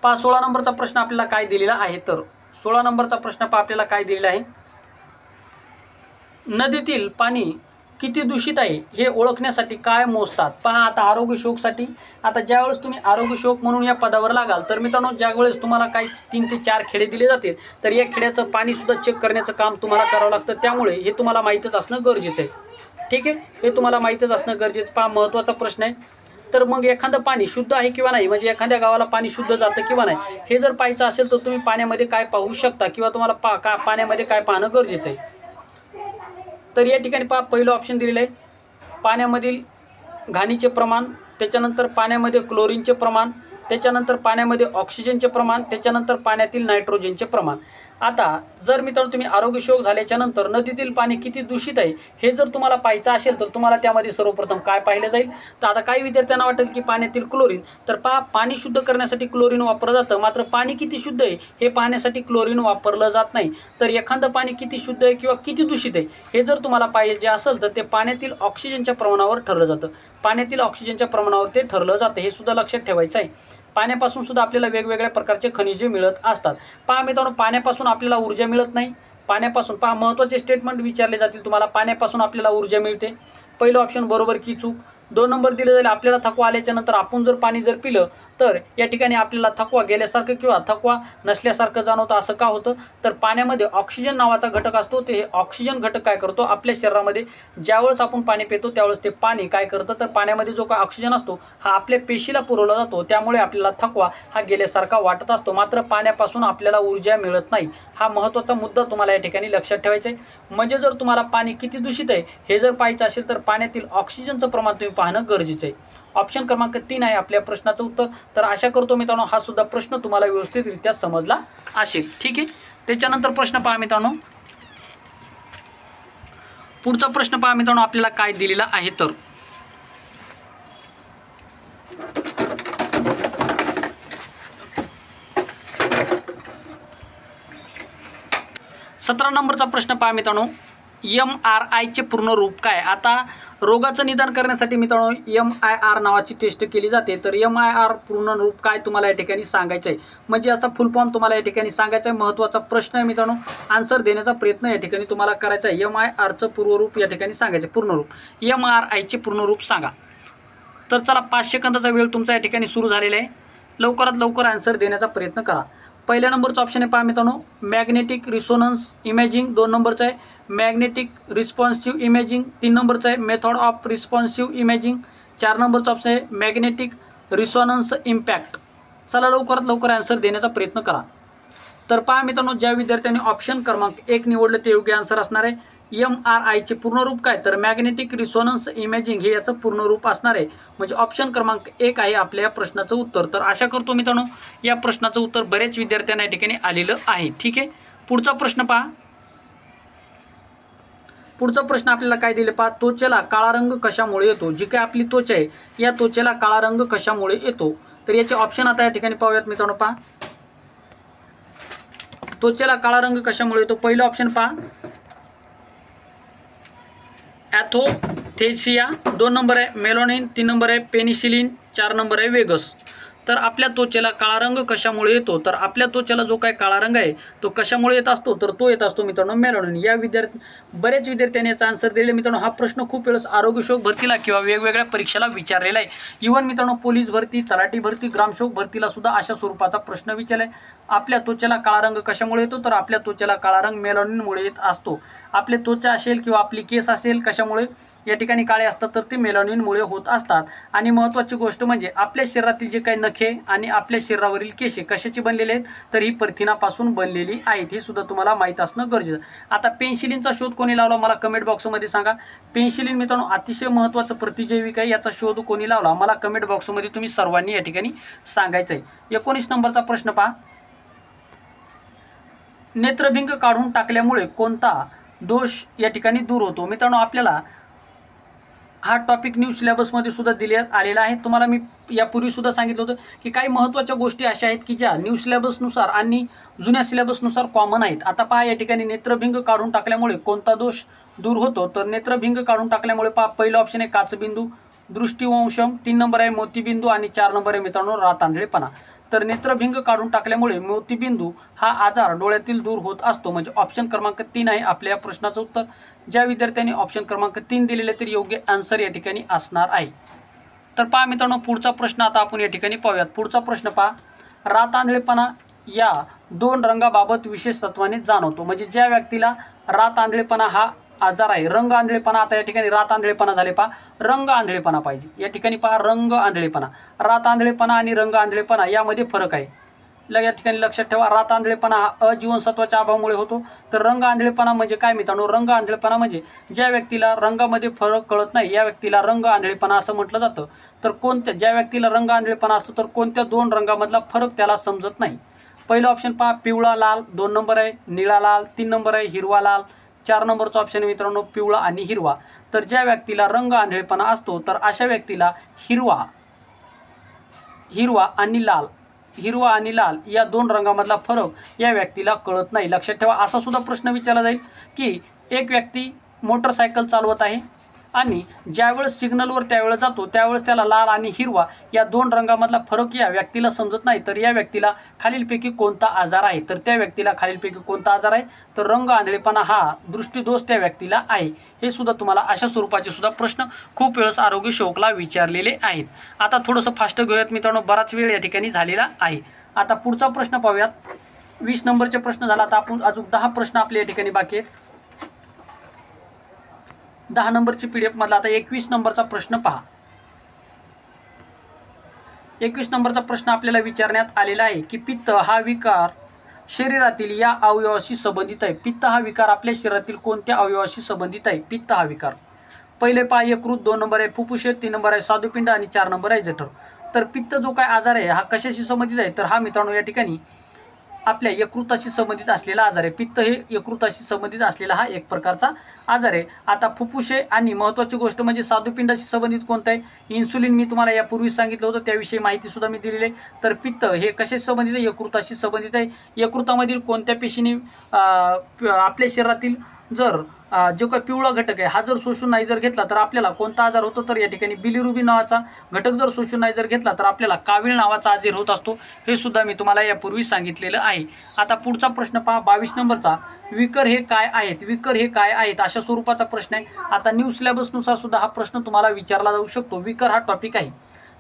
पहा 16 नंबरचा प्रश्न आपल्याला काय दिलेला आहे. तर 16 नंबरचा प्रश्न पहा आपल्याला काय दिलेला आहे. नदीतील पाणी किती दूषित आहे हे ओळखण्यासाठी काय मोजतात. पहा आता आरोग्य शोकसाठी, आता ज्यावेळेस तुम्ही आरोग्य शोक म्हणून या पदावर लागाल तर मित्रांनो ज्यावेळेस तुम्हाला काही 3 ते 4 खेडे दिले जातील तर या खेड्याचं पाणीसुद्धा चेक करण्याचं काम तुम्हाला करावं लागतं. त्यामुळे हे तुम्हाला माहीतच असणं गरजेचं आहे. ठीक आहे, हे तुम्हाला माहीतच असणं गरजेचं. पहा महत्त्वाचा प्रश्न आहे. तर मग एखादं पाणी शुद्ध आहे किंवा नाही, म्हणजे एखाद्या गावाला पाणी शुद्ध जातं किंवा नाही हे जर पाहायचं असेल तर तुम्ही पाण्यामध्ये काय पाहू शकता किंवा तुम्हाला पाण्यामध्ये काय पाहणं गरजेचं आहे. तर या ठिकाणी पहा पहिलं ऑप्शन दिलेलं आहे पाण्यामधील घाणीचे प्रमाण, त्याच्यानंतर पाण्यामध्ये क्लोरीनचे प्रमाण, त्याच्यानंतर पाण्यामध्ये ऑक्सिजनचे प्रमाण, त्याच्यानंतर पाण्यातील नायट्रोजनचे प्रमाण. आता जर मित्रांनो तुम्ही आरोग्य शोक झाल्याच्या नंतर नदीतील पाणी किती दूषित आहे हे जर तुम्हाला पाहायचं असेल तर तुम्हाला त्यामध्ये सर्वप्रथम काय पाहिलं जाईल. तर आता काही विद्यार्थ्यांना वाटेल की पाण्यातील क्लोरीन, तर पहा पाणी शुद्ध करण्यासाठी क्लोरीन वापरलं जातं, मात्र पाणी किती शुद्ध आहे हे पाहण्यासाठी क्लोरीन वापरलं जात नाही. तर एखादं पाणी किती शुद्ध आहे किंवा किती दूषित आहे हे जर तुम्हाला पाहिजे असेल तर ते पाण्यातील ऑक्सिजनच्या प्रमाणावर ठरलं जातं. पाण्यातील ऑक्सिजनच्या प्रमाणावर ते ठरलं जातं, हे सुद्धा लक्षात ठेवायचं आहे. पाण्यापासून सुद्धा आपल्याला वेगवेगळ्या प्रकारचे खनिजे मिळत असतात. पहा मित्रांनो पाण्यापासून आपल्याला ऊर्जा मिळत नाही. पाण्यापासून पहा महत्त्वाचे स्टेटमेंट विचारले जातील तुम्हाला. पाण्यापासून आपल्याला ऊर्जा मिळते. पहिलं ऑप्शन बरोबर की चूक. 2 नंबर दिलं जाईल आपल्याला थकवा आल्याच्या नंतर आपण जर पाणी जर पिलं तर या ठिकाणी आपल्याला थकवा गेल्यासारखं किंवा थकवा नसल्यासारखं जाणवतं. असं का होतं, तर पाण्यामध्ये ऑक्सिजन नावाचा घटक असतो. ते ऑक्सिजन घटक काय करतो आपल्या शरीरामध्ये ज्यावेळेस आपण पाणी पितो त्यावेळेस ते पाणी काय करतं, तर पाण्यामध्ये जो काय ऑक्सिजन असतो हा आपल्या पेशीला पुरवला जातो. त्यामुळे आपल्याला थकवा हा गेल्यासारखा वाटत असतो, मात्र पाण्यापासून आपल्याला ऊर्जा मिळत नाही. हा महत्त्वाचा मुद्दा तुम्हाला या ठिकाणी लक्षात ठेवायचा आहे. म्हणजे जर तुम्हाला पाणी किती दूषित आहे हे जर पाहायचं असेल तर पाण्यातील ऑक्सिजनचं प्रमाण तुम्ही पाहणं गरजेचं आहे. ऑप्शन क्रमांक 3 आहे आपल्या प्रश्नाचं उत्तर. तर आशा करतो मित्रांनो हा सुद्धा प्रश्न तुम्हाला व्यवस्थितरित्या समजला असेल. ठीक आहे, त्याच्यानंतर प्रश्न पहा मित्रांनो. पुढचा प्रश्न पहा मित्रांनो आपल्याला काय दिलेला आहे. तर 17 नंबरचा प्रश्न पहा मित्रांनो. MRIचे पूर्ण रूप काय. आता रोगाचं निदान करण्यासाठी मित्रांनो MIR नावाची टेस्ट केली जाते. तर MIR पूर्ण रूप काय तुम्हाला या ठिकाणी सांगायचं आहे, म्हणजे याचा फुल फॉर्म तुम्हाला या ठिकाणी सांगायचा आहे. महत्त्वाचा प्रश्न आहे मित्रांनो, आन्सर देण्याचा प्रयत्न या ठिकाणी तुम्हाला करायचा आहे. MIRचं पूर्वरूप या ठिकाणी सांगायचं. पूर्ण रूप MRIचे पूर्ण रूप सांगा. तर चला 5 सेकंदाचा वेळ तुमचा या ठिकाणी सुरू झालेला आहे. लवकरात लवकर आन्सर देण्याचा प्रयत्न करा. पहिल्या नंबरचा ऑप्शन आहे पहा मित्रांनो मॅग्नेटिक रिसोनन्स इमेजिंग. 2 नंबरचा आहे मॅग्नेटिक रिस्पॉन्सिव्ह इमेजिंग. 3 नंबरचा आहे मेथड ऑफ रिस्पॉन्सिव्ह इमेजिंग. 4 नंबरचा ऑप्शन आहे मॅग्नेटिक रिसोनन्स इम्पॅक्ट. चला लवकरात लवकर आन्सर देण्याचा प्रयत्न करा. तर पहा मित्रांनो ज्या विद्यार्थ्यांनी ऑप्शन क्रमांक 1 निवडलं ते योग्य आन्सर असणार आहे. MRIचे पूर्ण रूप काय, तर मॅग्नेटिक रिसोनन्स इमेजिंग हे याचं पूर्ण रूप असणार आहे. म्हणजे ऑप्शन क्रमांक 1 आहे आपल्या या प्रश्नाचं उत्तर. तर आशा करतो मित्रांनो या प्रश्नाचं उत्तर बरेच विद्यार्थ्यांना या ठिकाणी आलेलं आहे. ठीक आहे, पुढचा प्रश्न पहा. पुढचा प्रश्न आपल्याला काय दिले पहा. त्वचेला काळा रंग कशामुळे येतो. जी काय आपली त्वचा आहे या त्वचेला काळा रंग कशामुळे येतो. तर याचे ऑप्शन आता या ठिकाणी पाहूयात मित्रांनो. पहा त्वचेला काळा रंग कशामुळे येतो. पहिलं ऑप्शन पहा ॲथोथेसिया. 2 नंबर आहे मेलोनिन. 3 नंबर आहे पेनिसिलिन. 4 नंबर आहे वेगस. तर आपल्या त्वचेला काळा रंग कशामुळे येतो. तर आपल्या त्वचेला जो काय काळा रंग आहे तो कशामुळे येत असतो, तर तो येत असतो मित्रांनो मेलोनिन. या बरेच विद्यार्थ्यांनी याचा आन्सर दिले मित्रांनो. हा प्रश्न खूप वेळेस आरोग्यशोक भरतीला किंवा वेगवेगळ्या परीक्षेला विचारलेला आहे. इव्हन मित्रांनो पोलीस भरती, तलाठी भरती, ग्रामसेवक भरतीला सुद्धा अशा स्वरूपाचा प्रश्न विचारलाय. आपल्या त्वचेला काळा रंग कशामुळे येतो, तर आपल्या त्वचेला काळा रंग मेलोनिनमुळे येत असतो. आपली त्वचा असेल किंवा आपली केस असेल कशामुळे, या ठिकाणी काळे असतात तर ते मेलानिनमुळे होत असतात। आणि महत्त्वाची गोष्ट म्हणजे आपल्या शरीरातील जे काही नखे आणि आपल्या शरीरावरील केशे कशाची बनलेले आहेत, तर ही प्रथिनापासून बनलेली आहेत, हे सुद्धा तुम्हाला माहीत असणं गरजेचं। आता पेनिसिलिनचा शोध कोणी लावला मला कमेंट बॉक्समध्ये सांगा। पेनिसिलिन मित्रांनो अतिशय महत्त्वाचं प्रतिजैविक आहे, याचा शोध कोणी लावला मला कमेंट बॉक्समध्ये तुम्ही सर्वांनी या ठिकाणी सांगायचं आहे। 19 नंबरचा प्रश्न पहा, नेत्रभिंग काढून टाकल्यामुळे कोणता दोष या ठिकाणी दूर होतो। मित्रांनो आपल्याला हा टॉपिक न्यू सिलेबसमध्ये सुद्धा दिल्यात आलेला आहे। तुम्हाला मी यापूर्वी सुद्धा सांगितलं होतं की काही महत्त्वाच्या गोष्टी अशा आहेत की ज्या न्यू सिलेबसनुसार आणि जुन्या सिलेबसनुसार कॉमन आहेत। आता पहा या ठिकाणी नेत्रभिंग काढून टाकल्यामुळे कोणता दोष दूर होतो, तर नेत्रभिंग काढून टाकल्यामुळे पहा पहिला ऑप्शन आहे काचबिंदू, दृष्टिवंशम, 3 नंबर आहे मोतीबिंदू आणि 4 नंबर आहे मित्रांनो रातांधळेपणा। तर नेत्रभिंग काढून टाकल्यामुळे मोतीबिंदू हा आजार डोळ्यातील दूर होत असतो, म्हणजे ऑप्शन क्रमांक 3 आहे आपल्या या प्रश्नाचं उत्तर। ज्या विद्यार्थ्यांनी ऑप्शन क्रमांक 3 दिलेले तर योग्य आन्सर या ठिकाणी असणार आहे। तर पहा मित्रांनो पुढचा प्रश्न आता आपण या ठिकाणी पाहूयात। पुढचा प्रश्न पहा, रातांधळेपणा या 2 रंगाबाबत विशेष तत्वाने जाणवतो, म्हणजे ज्या व्यक्तीला रातांधळेपणा हा आजार आहे, रंग आंधळेपणा, आता या ठिकाणी रात आंधळेपणा झाले पहा, रंग आंधळेपणा पाहिजे या ठिकाणी पहा, रंग आंधळेपणा, रात आंधळेपणा आणि रंग आंधळेपणा यामध्ये फरक आहे, या ठिकाणी लक्षात ठेवा। रात आंधळेपणा हा अजीवनसत्वाच्या अभावामुळे होतो, तर रंग आंधळेपणा म्हणजे काय मित्रांनो, रंग आंधळेपणा म्हणजे ज्या व्यक्तीला रंगामध्ये फरक कळत नाही या व्यक्तीला रंग आंधळेपणा असं म्हटलं जातं। तर कोणत्या ज्या व्यक्तीला रंग आंधळेपणा असतो तर कोणत्या 2 रंगामधला फरक त्याला समजत नाही। पहिलं ऑप्शन पहा पिवळा लाल, 2 नंबर आहे निळा लाल, 3 नंबर आहे हिरवा लाल, 4 नंबरचा ऑप्शन आहे मित्रांनो पिवळा आणि हिरवा। तर ज्या व्यक्तीला रंग आंधळेपणा असतो तर अशा व्यक्तीला हिरवा आणि लाल या 2 रंगामधला फरक या व्यक्तीला कळत नाही। लक्षात ठेवा असा सुद्धा प्रश्न विचारला जाईल की एक व्यक्ती मोटरसायकल चालवत आहे आणि ज्यावेळेस सिग्नलवर त्यावेळेस जातो त्यावेळेस त्याला लाल आणि हिरवा या 2 रंगामधला फरक या व्यक्तीला समजत नाही, तर या व्यक्तीला खालीलपैकी कोणता आजार आहे, तर त्या व्यक्तीला खालीलपैकी कोणता आजार आहे, तर रंग आंधळेपणा हा दृष्टिदोष त्या व्यक्तीला आहे। हे सुद्धा तुम्हाला अशा स्वरूपाचे सुद्धा प्रश्न खूप वेळेस आरोग्य शोकला विचारलेले आहेत। आता थोडंसं फास्ट घेऊयात मित्रांनो, बराच वेळ या ठिकाणी झालेला आहे। आता पुढचा प्रश्न पाहूयात, 20 नंबरचे प्रश्न झाला। आता आपण अजून 10 प्रश्न आपल्या या ठिकाणी बाकी आहेत, 10 नंबरची PDF मधला आता 21 नंबरचा प्रश्न पहा। 21 नंबरचा प्रश्न आपल्याला विचारण्यात आलेला आहे की पित्त हा विकार शरीरातील या अवयवाशी संबंधित आहे। पित्त हा विकार आपल्या शरीरातील कोणत्या अवयवाशी संबंधित आहे? पित्त हा विकार पहिले पहा यकृत, 2 नंबर आहे फुफ्फुसे, 3 नंबर आहे स्वादुपिंड आणि 4 नंबर आहे जठर। तर पित्त जो काय आजार आहे हा कशाशी संबंधित आहे, तर हा मित्रांनो या ठिकाणी आपल्या यकृताशी संबंधित असलेला आजार आहे। पित्त हे यकृताशी संबंधित असलेला हा एक प्रकारचा आजार आहे। आता फुफ्फुसे आणि महत्त्वाची गोष्ट म्हणजे स्वादुपिंडाशी संबंधित कोणतं आहे, इन्सुलिन मी तुम्हाला यापूर्वी सांगितलं होतं त्याविषयी माहिती सुद्धा मी दिलेली आहे। तर पित्त हे कशाशी संबंधित आहे, यकृताशी संबंधित आहे। यकृतामधील कोणत्या पेशीने आपल्या शरीरातील जर जो काही पिवळा घटक आहे हा जर शोषून नाही जर घेतला तर आपल्याला कोणता आजार होतो, तर या ठिकाणी बिलिरुबिन नावाचा घटक जर शोषून नाही जर घेतला तर आपल्याला कावीळ नावाचा आजार होत असतो, हे सुद्धा मी तुम्हाला यापूर्वी सांगितलेलं आहे। आता पुढचा प्रश्न पहा 22 नंबरचा, विकर हे काय आहेत, विकर हे काय आहेत अशा स्वरूपाचा प्रश्न आहे। आता न्यू सिलेबसनुसार सुद्धा हा प्रश्न तुम्हाला विचारला जाऊ शकतो। विकर हा टॉपिक आहे,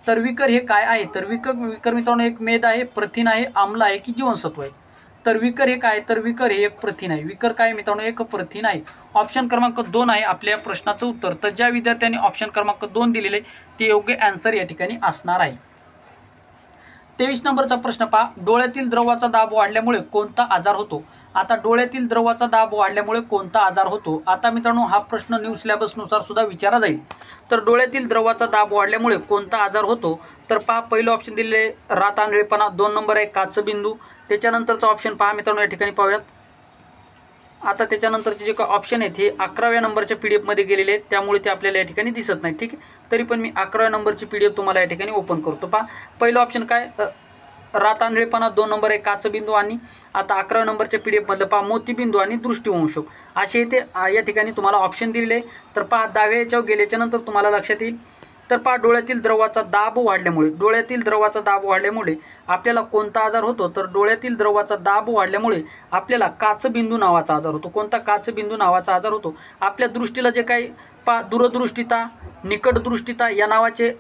तर विकर हे काय आहे, तर विकर मित्रांनो एक मेद आहे, प्रथिन आहे, आम्ल आहे की जीवनसत्व आहे। तर विकर हे काय, तर विकर हे एक प्रथिन आहे। विकर काय मित्रांनो, एक प्रथिन आहे। ऑप्शन क्रमांक 2 आहे आपल्या प्रश्नाचं उत्तर। तर ज्या विद्यार्थ्यांनी ऑप्शन क्रमांक 2 दिलेले ते योग्य आन्सर या ठिकाणी असणार आहे। 23 नंबरचा प्रश्न पहा, डोळ्यातील द्रवाचा दाब वाढल्यामुळे कोणता आजार होतो। आता डोळ्यातील द्रवाचा दाब वाढल्यामुळे कोणता आजार होतो, आता मित्रांनो हा प्रश्न न्यू सिलेबसनुसार सुद्धा विचारला जाईल। तर डोळ्यातील द्रवाचा दाब वाढल्यामुळे कोणता आजार होतो, तर पहा पहिलं ऑप्शन दिलेले रात आंधळेपणा, 2 नंबर आहे काचबिंदू, त्याच्यानंतरचा ऑप्शन पहा मित्रांनो या ठिकाणी पाहूयात। आता त्याच्यानंतरचे जे काही ऑप्शन आहेत हे 11व्या नंबरच्या PDF मध्ये गेलेले आहेत, त्यामुळे ते आपल्याला या ठिकाणी दिसत नाही, ठीक आहे। तरी पण मी 11व्या नंबरची PDF तुम्हाला या ठिकाणी ओपन करतो। पहा पहिलं ऑप्शन काय, रात आंधळेपणा, 2 नंबर आहे काचबिंदू आणि आता 11व्या नंबरच्या PDF मधलं पहा मोतीबिंदू आणि दृष्टिवंशक असे ते या ठिकाणी तुम्हाला ऑप्शन दिलेले। तर पहा 10व्या याच्यावर गेल्याच्या नंतर तुम्हाला लक्षात येईल, तर पहा डोळ्यातील द्रवाचा दाब वाढल्यामुळे, डोळ्यातील द्रवाचा दाब वाढल्यामुळे आपल्याला कोणता आजार होतो, तर डोळ्यातील द्रवाचा दाब वाढल्यामुळे आपल्याला काचबिंदू नावाचा आजार होतो। कोणता, काचबिंदू नावाचा आजार होतो। आपल्या दृष्टीला जे काही दूरदृष्टिता, निकटदृष्टिता या नावाचे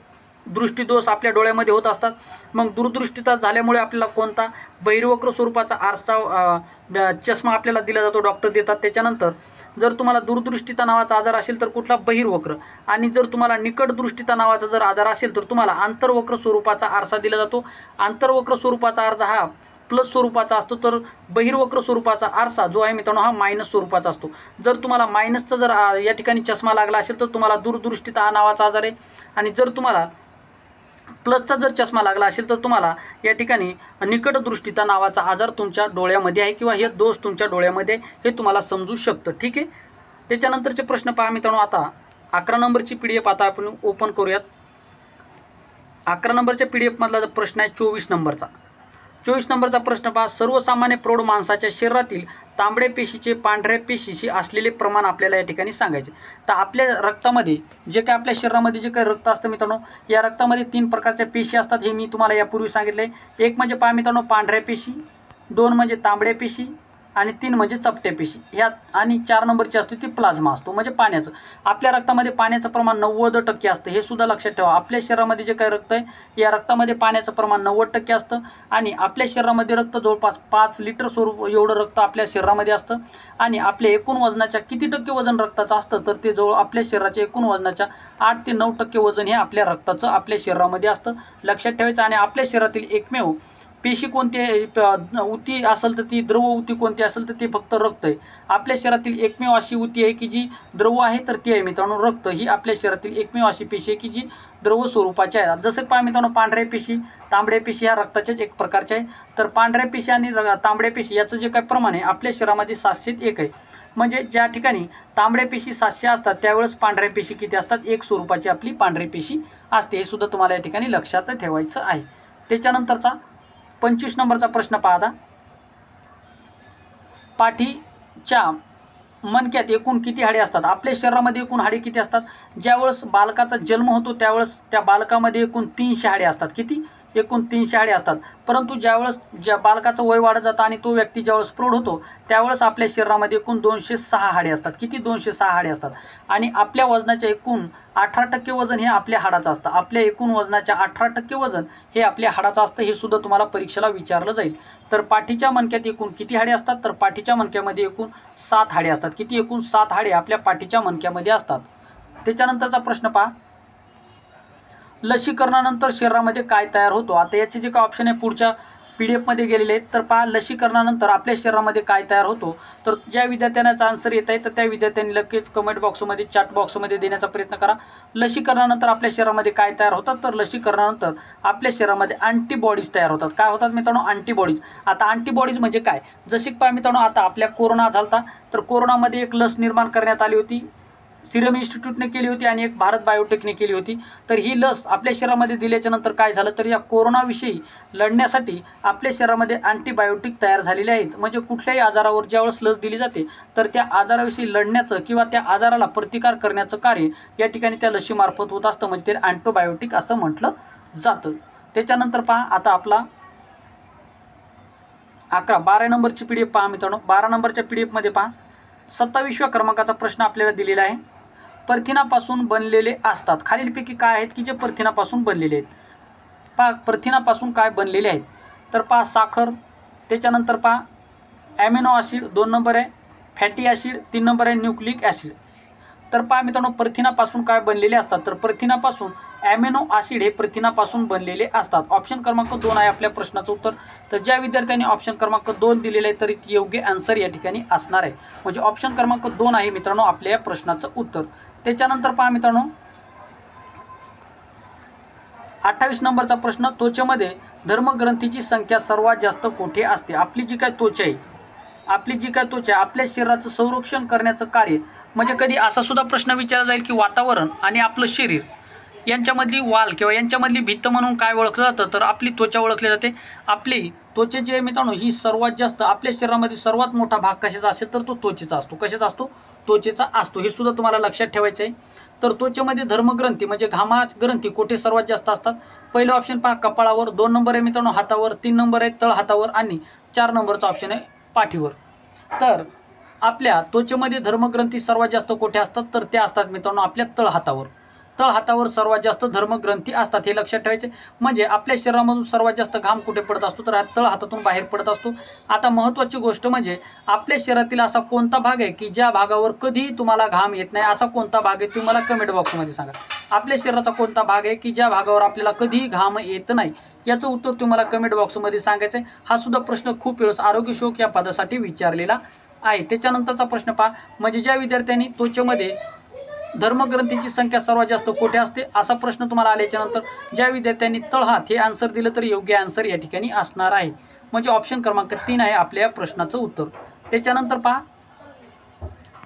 दृष्टीदोष आपल्या डोळ्यामध्ये होत असतात. मग दूरदृष्टीता झाल्यामुळे आपल्याला कोणता बहिर्वक्र स्वरूपाचा आरसा चष्मा आपल्याला दिला जातो, डॉक्टर देतात. त्याच्यानंतर जर तुम्हाला दूरदृष्टीता नावाचा आजार असेल तर कुठला बहिर्वक्र, आणि जर तुम्हाला निकट दृष्टीता नावाचा जर आजार असेल तर तुम्हाला आंतरवक्र स्वरूपाचा आरसा दिला जातो. आंतरवक्र स्वरूपाचा आरसा हा प्लस स्वरूपाचा असतो, तर बहिर्वक्र स्वरूपाचा आरसा जो आहे मित्रांनो हा मायनस स्वरूपाचा असतो. जर तुम्हाला मायनसचा जर या ठिकाणी चष्मा लागला असेल तर तुम्हाला दूरदृष्टीता हा नावाचा आजार आहे, आणि जर तुम्हाला प्लसचा जर चष्मा लागला असेल तर तुम्हाला या ठिकाणी निकट दृष्टीता नावाचा आजार तुमच्या डोळ्यामध्ये आहे, किंवा हे दोष तुमच्या डोळ्यामध्ये हे तुम्हाला समजू शकतं. ठीक आहे. त्याच्यानंतरचे प्रश्न पहा मित्रांनो. आता 11 नंबरची PDF आता आपण ओपन करूयात. 11 नंबरच्या PDF मधला जो प्रश्न आहे 24 नंबरचा. 24 नंबरचा प्रश्न पहा. सर्वसामान्य प्रौढ माणसाच्या शरीरातील तांबड्या पेशीचे पांढऱ्या पेशीशी असलेले प्रमाण आपल्याला या ठिकाणी सांगायचे. तर आपल्या रक्तामध्ये जे काय आपल्या शरीरामध्ये जे काही रक्त असतं मित्रांनो, या रक्तामध्ये 3 प्रकारच्या पेशी असतात. हे मी तुम्हाला यापूर्वी सांगितले. एक म्हणजे पहा मित्रांनो पांढऱ्या पेशी, 2 म्हणजे तांबड्या पेशी, आणि 3 म्हणजे चपट्या पेशी. ह्या आणि 4 नंबरची असते ती प्लाझ्मा असतो, म्हणजे पाण्याचं. आपल्या रक्तामध्ये पाण्याचं प्रमाण 90% असतं, हे सुद्धा लक्षात ठेवा. आपल्या शरीरामध्ये जे काही रक्त आहे या रक्तामध्ये पाण्याचं प्रमाण 90% असतं, आणि आपल्या शरीरामध्ये रक्त जवळपास 5 लिटर स्वरूप एवढं रक्त आपल्या शरीरामध्ये असतं. आणि आपल्या एकूण वजनाच्या किती टक्के वजन रक्ताचं असतं, तर ते जवळ आपल्या शरीराच्या एकूण वजनाच्या 8 ते 9% वजन हे आपल्या रक्ताचं आपल्या शरीरामध्ये असतं, लक्षात ठेवायचं. आणि आपल्या शरीरातील एकमेव पेशी कोणती आहे, उती असेल तर ती द्रव उती कोणती असेल तर ते फक्त रक्त आहे. आपल्या शरीरातील एकमेव अशी उती आहे की जी द्रव आहे, तर ती आहे मित्रांनो रक्त. ही आपल्या शरीरातील एकमेव अशी पेशी आहे की जी द्रव स्वरूपाची आहे. जसं पहा मित्रांनो पांढऱ्या पेशी, तांबड्या पेशी ह्या रक्ताच्याच एक प्रकारच्या आहे. तर पांढऱ्या पेशी आणि तांबड्या पेशी याचं जे काही प्रमाण आहे आपल्या शरीरामध्ये 701 आहे. म्हणजे ज्या ठिकाणी तांबड्या पेशी 700 असतात त्यावेळेस पांढऱ्या पेशी किती असतात, एक स्वरूपाची आपली पांढरी पेशी असते. हे सुद्धा तुम्हाला या ठिकाणी लक्षात ठेवायचं आहे. त्याच्यानंतरचा 25 नंबरचा प्रश्न पाहता. पाठीच्या मणक्यात एकूण किती हाडे असतात? आपल्या शरीरामध्ये एकूण हाडे किती असतात? ज्यावेळेस बालकाचा जन्म होतो त्यावेळेस त्या बालकामध्ये एकूण 300 हाडे असतात. किती? एकूण 300 हाडे असतात. परंतु ज्यावेळेस ज्या बालकाचं वय वाढत जातं आणि तो व्यक्ती ज्यावेळेस प्रौढ होतो त्यावेळेस आपल्या शरीरामध्ये एकूण 206 हाडे असतात. किती? 206 हाडे असतात. आणि आपल्या वजनाच्या एकूण 18% वजन हे आपल्या हाडाचं असतं. आपल्या एकूण वजनाच्या 18% वजन हे आपल्या हाडाचं असतं. हे सुद्धा तुम्हाला परीक्षेला विचारलं जाईल. तर पाठीच्या मणक्यात एकूण किती हाडे असतात? तर पाठीच्या मणक्यामध्ये एकूण 7 हाडे असतात. किती? एकूण 7 हाडे आपल्या पाठीच्या मणक्यामध्ये असतात. त्याच्यानंतरचा प्रश्न पहा. लसीकरणानंतर शरीरामध्ये काय तयार होतो? आता याचे जे काय ऑप्शन आहे पुढच्या PDF मध्ये गेलेले आहेत. तर पहा लसीकरणानंतर आपल्या शरीरामध्ये काय तयार होतो? तर ज्या विद्यार्थ्यांचा आन्सर येत आहे तर त्या विद्यार्थ्यांनी लगेच कमेंट बॉक्समध्ये चॅट बॉक्समध्ये देण्याचा प्रयत्न करा. लसीकरणानंतर आपल्या शरीरामध्ये काय तयार होतात? तर लसीकरणानंतर आपल्या शरीरामध्ये अँटीबॉडीज तयार होतात. काय होतात मित्रांनो? अँटीबॉडीज. आता अँटीबॉडीज म्हणजे काय? जसे पहा मित्रांनो आता आपल्या कोरोना झालता, तर कोरोनामध्ये एक लस निर्माण करण्यात आली होती, सिरम इन्स्टिट्यूटने केली होती आणि एक भारत बायोटेकने केली होती. तर ही लस आपल्या शरीरामध्ये दिल्याच्या नंतर काय झालं, तर या कोरोनाविषयी लढण्यासाठी आपल्या शरीरामध्ये अँटीबायोटिक तयार झालेले आहेत. म्हणजे कुठल्याही आजारावर ज्यावेळेस लस दिली जाते तर त्या आजाराविषयी लढण्याचं किंवा त्या आजाराला प्रतिकार करण्याचं कार्य या ठिकाणी त्या लसीमार्फत होत असतं, म्हणजे ते अँटीबायोटिक असं म्हटलं जातं. त्याच्यानंतर पहा आता आपला 12 नंबरची PDF पहा मित्रांनो. 12 नंबरच्या PDF मध्ये पहा 27व्या क्रमांकाचा प्रश्न आपल्याला दिलेला आहे. प्रथिनापासून बनलेले असतात. खालीलपैकी काय आहेत की जे प्रथिनापासून बनलेले आहेत? पहा प्रथिनापासून काय बनलेले आहेत? तर पहा साखर, त्याच्यानंतर पहा ॲमिनो ॲसिड 2 नंबर आहे, फॅटी ॲसिड 3 नंबर आहे, न्यूक्लिक ॲसिड. तर पहा मित्रांनो प्रथिनापासून काय बनलेले असतात? तर प्रथिनापासून ॲमिनो ॲसिड हे प्रथिनापासून बनलेले असतात. ऑप्शन क्रमांक 2 आहे आपल्या प्रश्नाचं उत्तर. तर ज्या विद्यार्थ्यांनी ऑप्शन क्रमांक 2 दिलेले आहे तरी योग्य आन्सर या ठिकाणी असणार आहे. म्हणजे ऑप्शन क्रमांक 2 आहे मित्रांनो आपल्या या प्रश्नाचं उत्तर. त्याच्यानंतर पहा मित्रांनो 28 नंबरचा प्रश्न. त्वचेमध्ये धर्मग्रंथीची संख्या सर्वात जास्त कुठे असते? आपली जी काय त्वचा आहे आपल्या शरीराचं संरक्षण करण्याचं कार्य, म्हणजे कधी असा सुद्धा प्रश्न विचारला जाईल की वातावरण आणि आपलं शरीर यांच्यामधली वाल किंवा यांच्यामधली भित्त म्हणून काय ओळखलं जातं? तर आपली त्वचा ओळखली जाते. आपली त्वचा जी आहे मित्रांनो ही सर्वात जास्त आपल्या शरीरामध्ये सर्वात मोठा भाग कशाचा असेल तर तो त्वचेचा असतो. कशाचा असतो? त्वचेचा असतो. हे सुद्धा तुम्हाला लक्षात ठेवायचं आहे. तर त्वचेमध्ये धर्मग्रंथी म्हणजे घामाग्रंथी कुठे सर्वात जास्त असतात? पहिलं ऑप्शन पहा कपाळावर, 2 नंबर आहे मित्रांनो हातावर, 3 नंबर आहे तळ हातावर आणि 4 नंबरचा ऑप्शन आहे पाठीवर. तर आपल्या त्वचेमध्ये धर्मग्रंथी सर्वात जास्त कुठे असतात? तर त्या असतात मित्रांनो आपल्या तळ हातावर. तळहातावर सर्वात जास्त धर्मग्रंथी असतात, हे लक्षात ठेवायचे. म्हणजे आपल्या शरीरामधून सर्वात जास्त घाम कुठे पडत असतो, तर हा तळहातातून बाहेर पडत असतो. आता महत्त्वाची गोष्ट म्हणजे आपल्या शरीरातील असा कोणता भाग आहे की ज्या भागावर कधीही तुम्हाला घाम येत नाही, असा कोणता भाग आहे तुम्ही मला कमेंट बॉक्समध्ये सांगा. आपल्या शरीराचा कोणता भाग आहे की ज्या भागावर आपल्याला कधीही घाम येत नाही, याचं उत्तर तुम्हाला कमेंट बॉक्समध्ये सांगायचं आहे. हा सुद्धा प्रश्न खूप वेळेस आरोग्य शोक या पदासाठी विचारलेला आहे. त्याच्यानंतरचा प्रश्न पहा, म्हणजे ज्या विद्यार्थ्यांनी त्वचेमध्ये धर्मग्रंथीची संख्या सर्वात जास्त कुठे असते, असा प्रश्न तुम्हाला आल्याच्यानंतर ज्या विद्यार्थ्यांनी तळहात हे आन्सर दिलं तर योग्य आन्सर या ठिकाणी असणार आहे. म्हणजे ऑप्शन क्रमांक 3 आहे आपल्या या प्रश्नाचं उत्तर. त्याच्यानंतर पहा,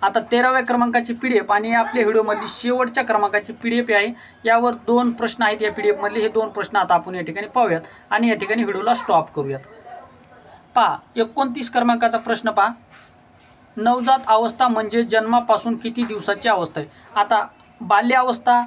आता 13व्या क्रमांकाची PDF आणि आपल्या व्हिडिओमधली शेवटच्या क्रमांकाची PDF आहे. यावर 2 प्रश्न आहेत या PDF मधले. हे 2 प्रश्न आता आपण या ठिकाणी पाहूयात आणि या ठिकाणी व्हिडिओला स्टॉप करूयात. पहा 29 क्रमांकाचा प्रश्न पहा, नवजात अवस्था म्हणजे जन्मापासून किती दिवसाची अवस्था आहे. आता बाल्य अवस्था,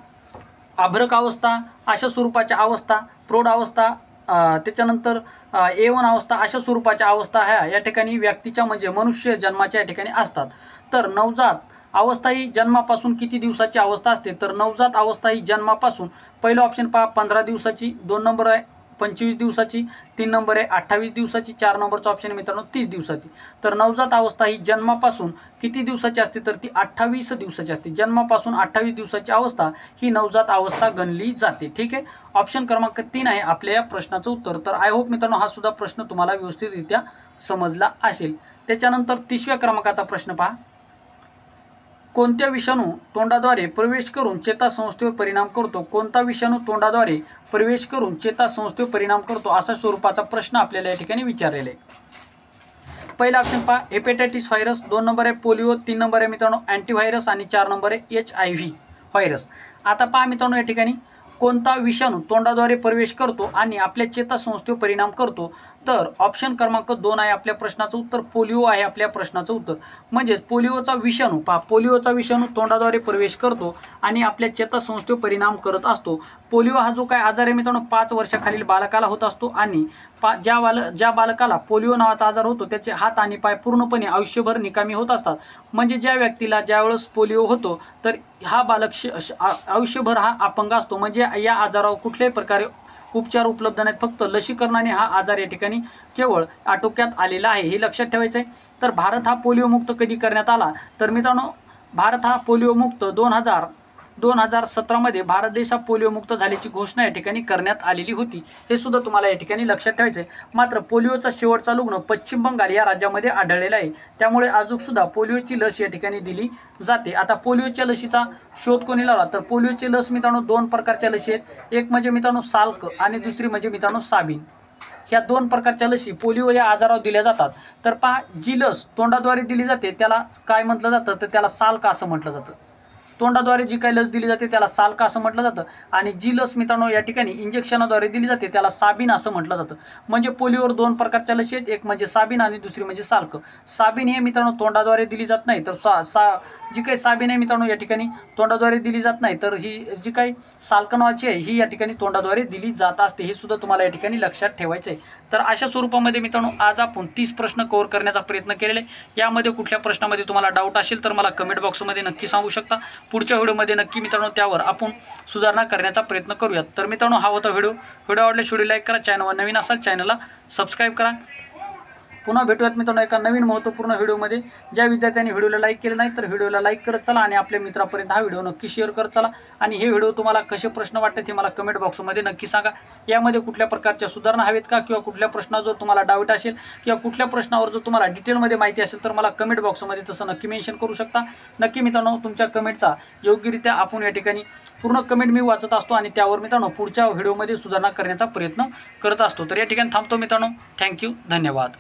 आभ्रक अवस्था, अशा स्वरूपाच्या अवस्था, प्रौढ अवस्था, त्याच्यानंतर A1 अवस्था, अशा स्वरूपाच्या अवस्था ह्या या ठिकाणी व्यक्तीच्या म्हणजे मनुष्य जन्माच्या या ठिकाणी असतात. तर नवजात अवस्था ही जन्मापासून किती दिवसाची अवस्था असते, तर नवजात अवस्था ही जन्मापासून पहिलं ऑप्शन पहा 15 दिवसाची, 2 नंबर आहे 25 दिवसाची, 3 नंबर आहे 28 दिवसाची, 4 नंबरचा ऑप्शन आहे मित्रांनो 30 दिवसाची. तर नवजात अवस्था ही जन्मापासून किती दिवसाची असते, तर ती 28 दिवसाची असते. जन्मापासून 28 दिवसाची अवस्था ही नवजात अवस्था गणली जाते. ठीक आहे, ऑप्शन क्रमांक 3 आहे आपल्या या प्रश्नाचं उत्तर. तर आय होप मित्रांनो हा सुद्धा प्रश्न तुम्हाला व्यवस्थितरित्या समजला असेल. त्याच्यानंतर 30व्या क्रमांकाचा प्रश्न पहा, कोणत्या विषाणू तोंडाद्वारे प्रवेश करून चेतासंस्थेवर परिणाम करतो, कोणता विषाणू तोंडाद्वारे प्रवेश करून चेतासंस्थेवर परिणाम करतो, असा स्वरूपाचा प्रश्न आपल्याला या ठिकाणी विचारलेला आहे. पहिला ऑप्शन पहा हेपेटायटिस व्हायरस, 2 नंबर आहे पोलिओ, 3 नंबर आहे मित्रांनो अँटीव्हायरस आणि 4 नंबर आहे HIV व्हायरस. आता पहा मित्रांनो या ठिकाणी कोणता विषाणू तोंडाद्वारे प्रवेश करतो आणि आपल्या चेतासंस्थेवर परिणाम करतो, तर ऑप्शन क्रमांक 2 आहे आपल्या प्रश्नाचं उत्तर. पोलिओ आहे आपल्या प्रश्नाचं उत्तर. म्हणजेच पोलिओचा विषाणू पहा, पोलिओचा विषाणू तोंडाद्वारे प्रवेश करतो आणि आपल्या चेतासंस्थेवर परिणाम करत असतो. पोलिओ हा जो काय आजार आहे मित्रांनो 5 वर्षाखालील बालकाला होत असतो आणि ज्या बालकाला पोलिओ नावाचा आजार होतो त्याचे हात आणि पाय पूर्णपणे आयुष्यभर निकामी होत असतात. म्हणजे ज्या व्यक्तीला ज्यावेळेस पोलिओ होतो तर हा बालक आयुष्यभर हा अपंग असतो. म्हणजे या आजारावर कुठल्याही प्रकारे उपचार उपलब्ध नाहीत, फक्त लसीकरणाने हा आजार या ठिकाणी केवळ आटोक्यात आलेला आहे, हे लक्षात ठेवायचं आहे. तर भारत हा पोलिओमुक्त कधी करण्यात आला, तर मित्रांनो भारत हा पोलिओमुक्त 2017मध्ये भारत देश हा पोलिओमुक्त झाल्याची घोषणा या ठिकाणी करण्यात आलेली होती. हे सुद्धा तुम्हाला या ठिकाणी लक्षात ठेवायचं आहे. मात्र पोलिओचा शेवटचा रुग्ण पश्चिम बंगाल या राज्यामध्ये आढळलेला आहे. त्यामुळे अजून सुद्धा पोलिओची लस या ठिकाणी दिली जाते. आता पोलिओच्या लसीचा शोध कोणी लावला, तर पोलिओची लस मित्रांनो 2 प्रकारच्या लसी आहेत. एक म्हणजे मित्रांनो साल्क आणि दुसरी म्हणजे मित्रांनो साबिन. ह्या 2 प्रकारच्या लसी पोलिओ या आजारावर दिल्या जातात. तर पहा जी लस तोंडाद्वारे दिली जाते त्याला काय म्हटलं जातं, तर त्याला साल्क असं म्हटलं जातं. तोंडाद्वारे जी काही लस दिली जाते त्याला साल्क असं म्हटलं जातं आणि जी लस मित्रांनो या ठिकाणी इंजेक्शनाद्वारे दिली जाते त्याला साबिन असं म्हटलं जातं. म्हणजे पोलिओवर 2 प्रकारच्या लसी आहेत, एक म्हणजे साबिन आणि दुसरी म्हणजे साल्क. साबिन हे मित्रांनो तोंडाद्वारे दिली जात नाही, तर जी काही साबिन आहे मित्रांनो या ठिकाणी तोंडाद्वारे दिली जात नाही, तर ही जी काही साल्क नावाची आहे ही या ठिकाणी तोंडाद्वारे दिली जात असते. हे सुद्धा तुम्हाला या ठिकाणी लक्षात ठेवायचं आहे. तर अशा स्वरूपामध्ये मित्रांनो आज आपण 30 प्रश्न कव्हर करण्याचा प्रयत्न केलेला आहे. यामध्ये कुठल्या प्रश्नामध्ये तुम्हाला डाऊट असेल तर मला कमेंट बॉक्समध्ये नक्की सांगू शकता. पुढच्या व्हिडिओमध्ये नक्की मित्रांनो त्यावर आपण सुधारणा करण्याचा प्रयत्न करूयात. तर मित्रांनो हा होता व्हिडिओ आवडल्यास व्हिडिओ लाईक करा, चॅनलवर नवीन असाल चॅनलला सबस्क्राईब करा. पुन्हा भेटूयात मित्रांनो एका नवीन महत्त्वपूर्ण व्हिडिओमध्ये. ज्या विद्यार्थ्यांनी व्हिडिओला लाईक केले नाही तर व्हिडिओला लाईक करत चला आणि आपल्या मित्रापर्यंत हा व्हिडिओ नक्की शेअर करत चला. आणि हे व्हिडिओ तुम्हाला कसे प्रश्न वाटतात हे मला कमेंट बॉक्समध्ये नक्की सांगा. यामध्ये कुठल्या प्रकारच्या सुधारणा हवेत का, किंवा कुठल्या प्रश्नावर जर तुम्हाला डाऊट असेल किंवा कुठल्या प्रश्नावर जर तुम्हाला डिटेलमध्ये माहिती असेल तर मला कमेंट बॉक्समध्ये तसं नक्की मेन्शन करू शकता. नक्की मित्रांनो तुमच्या कमेंटचा योग्यरित्या आपण या ठिकाणी पूर्ण कमेंट मी वाचत असतो आणि त्यावर मित्रांनो पुढच्या व्हिडिओमध्ये सुधारणा करण्याचा प्रयत्न करत असतो. तर या ठिकाणी थांबतो मित्रांनो. थँक्यू, धन्यवाद.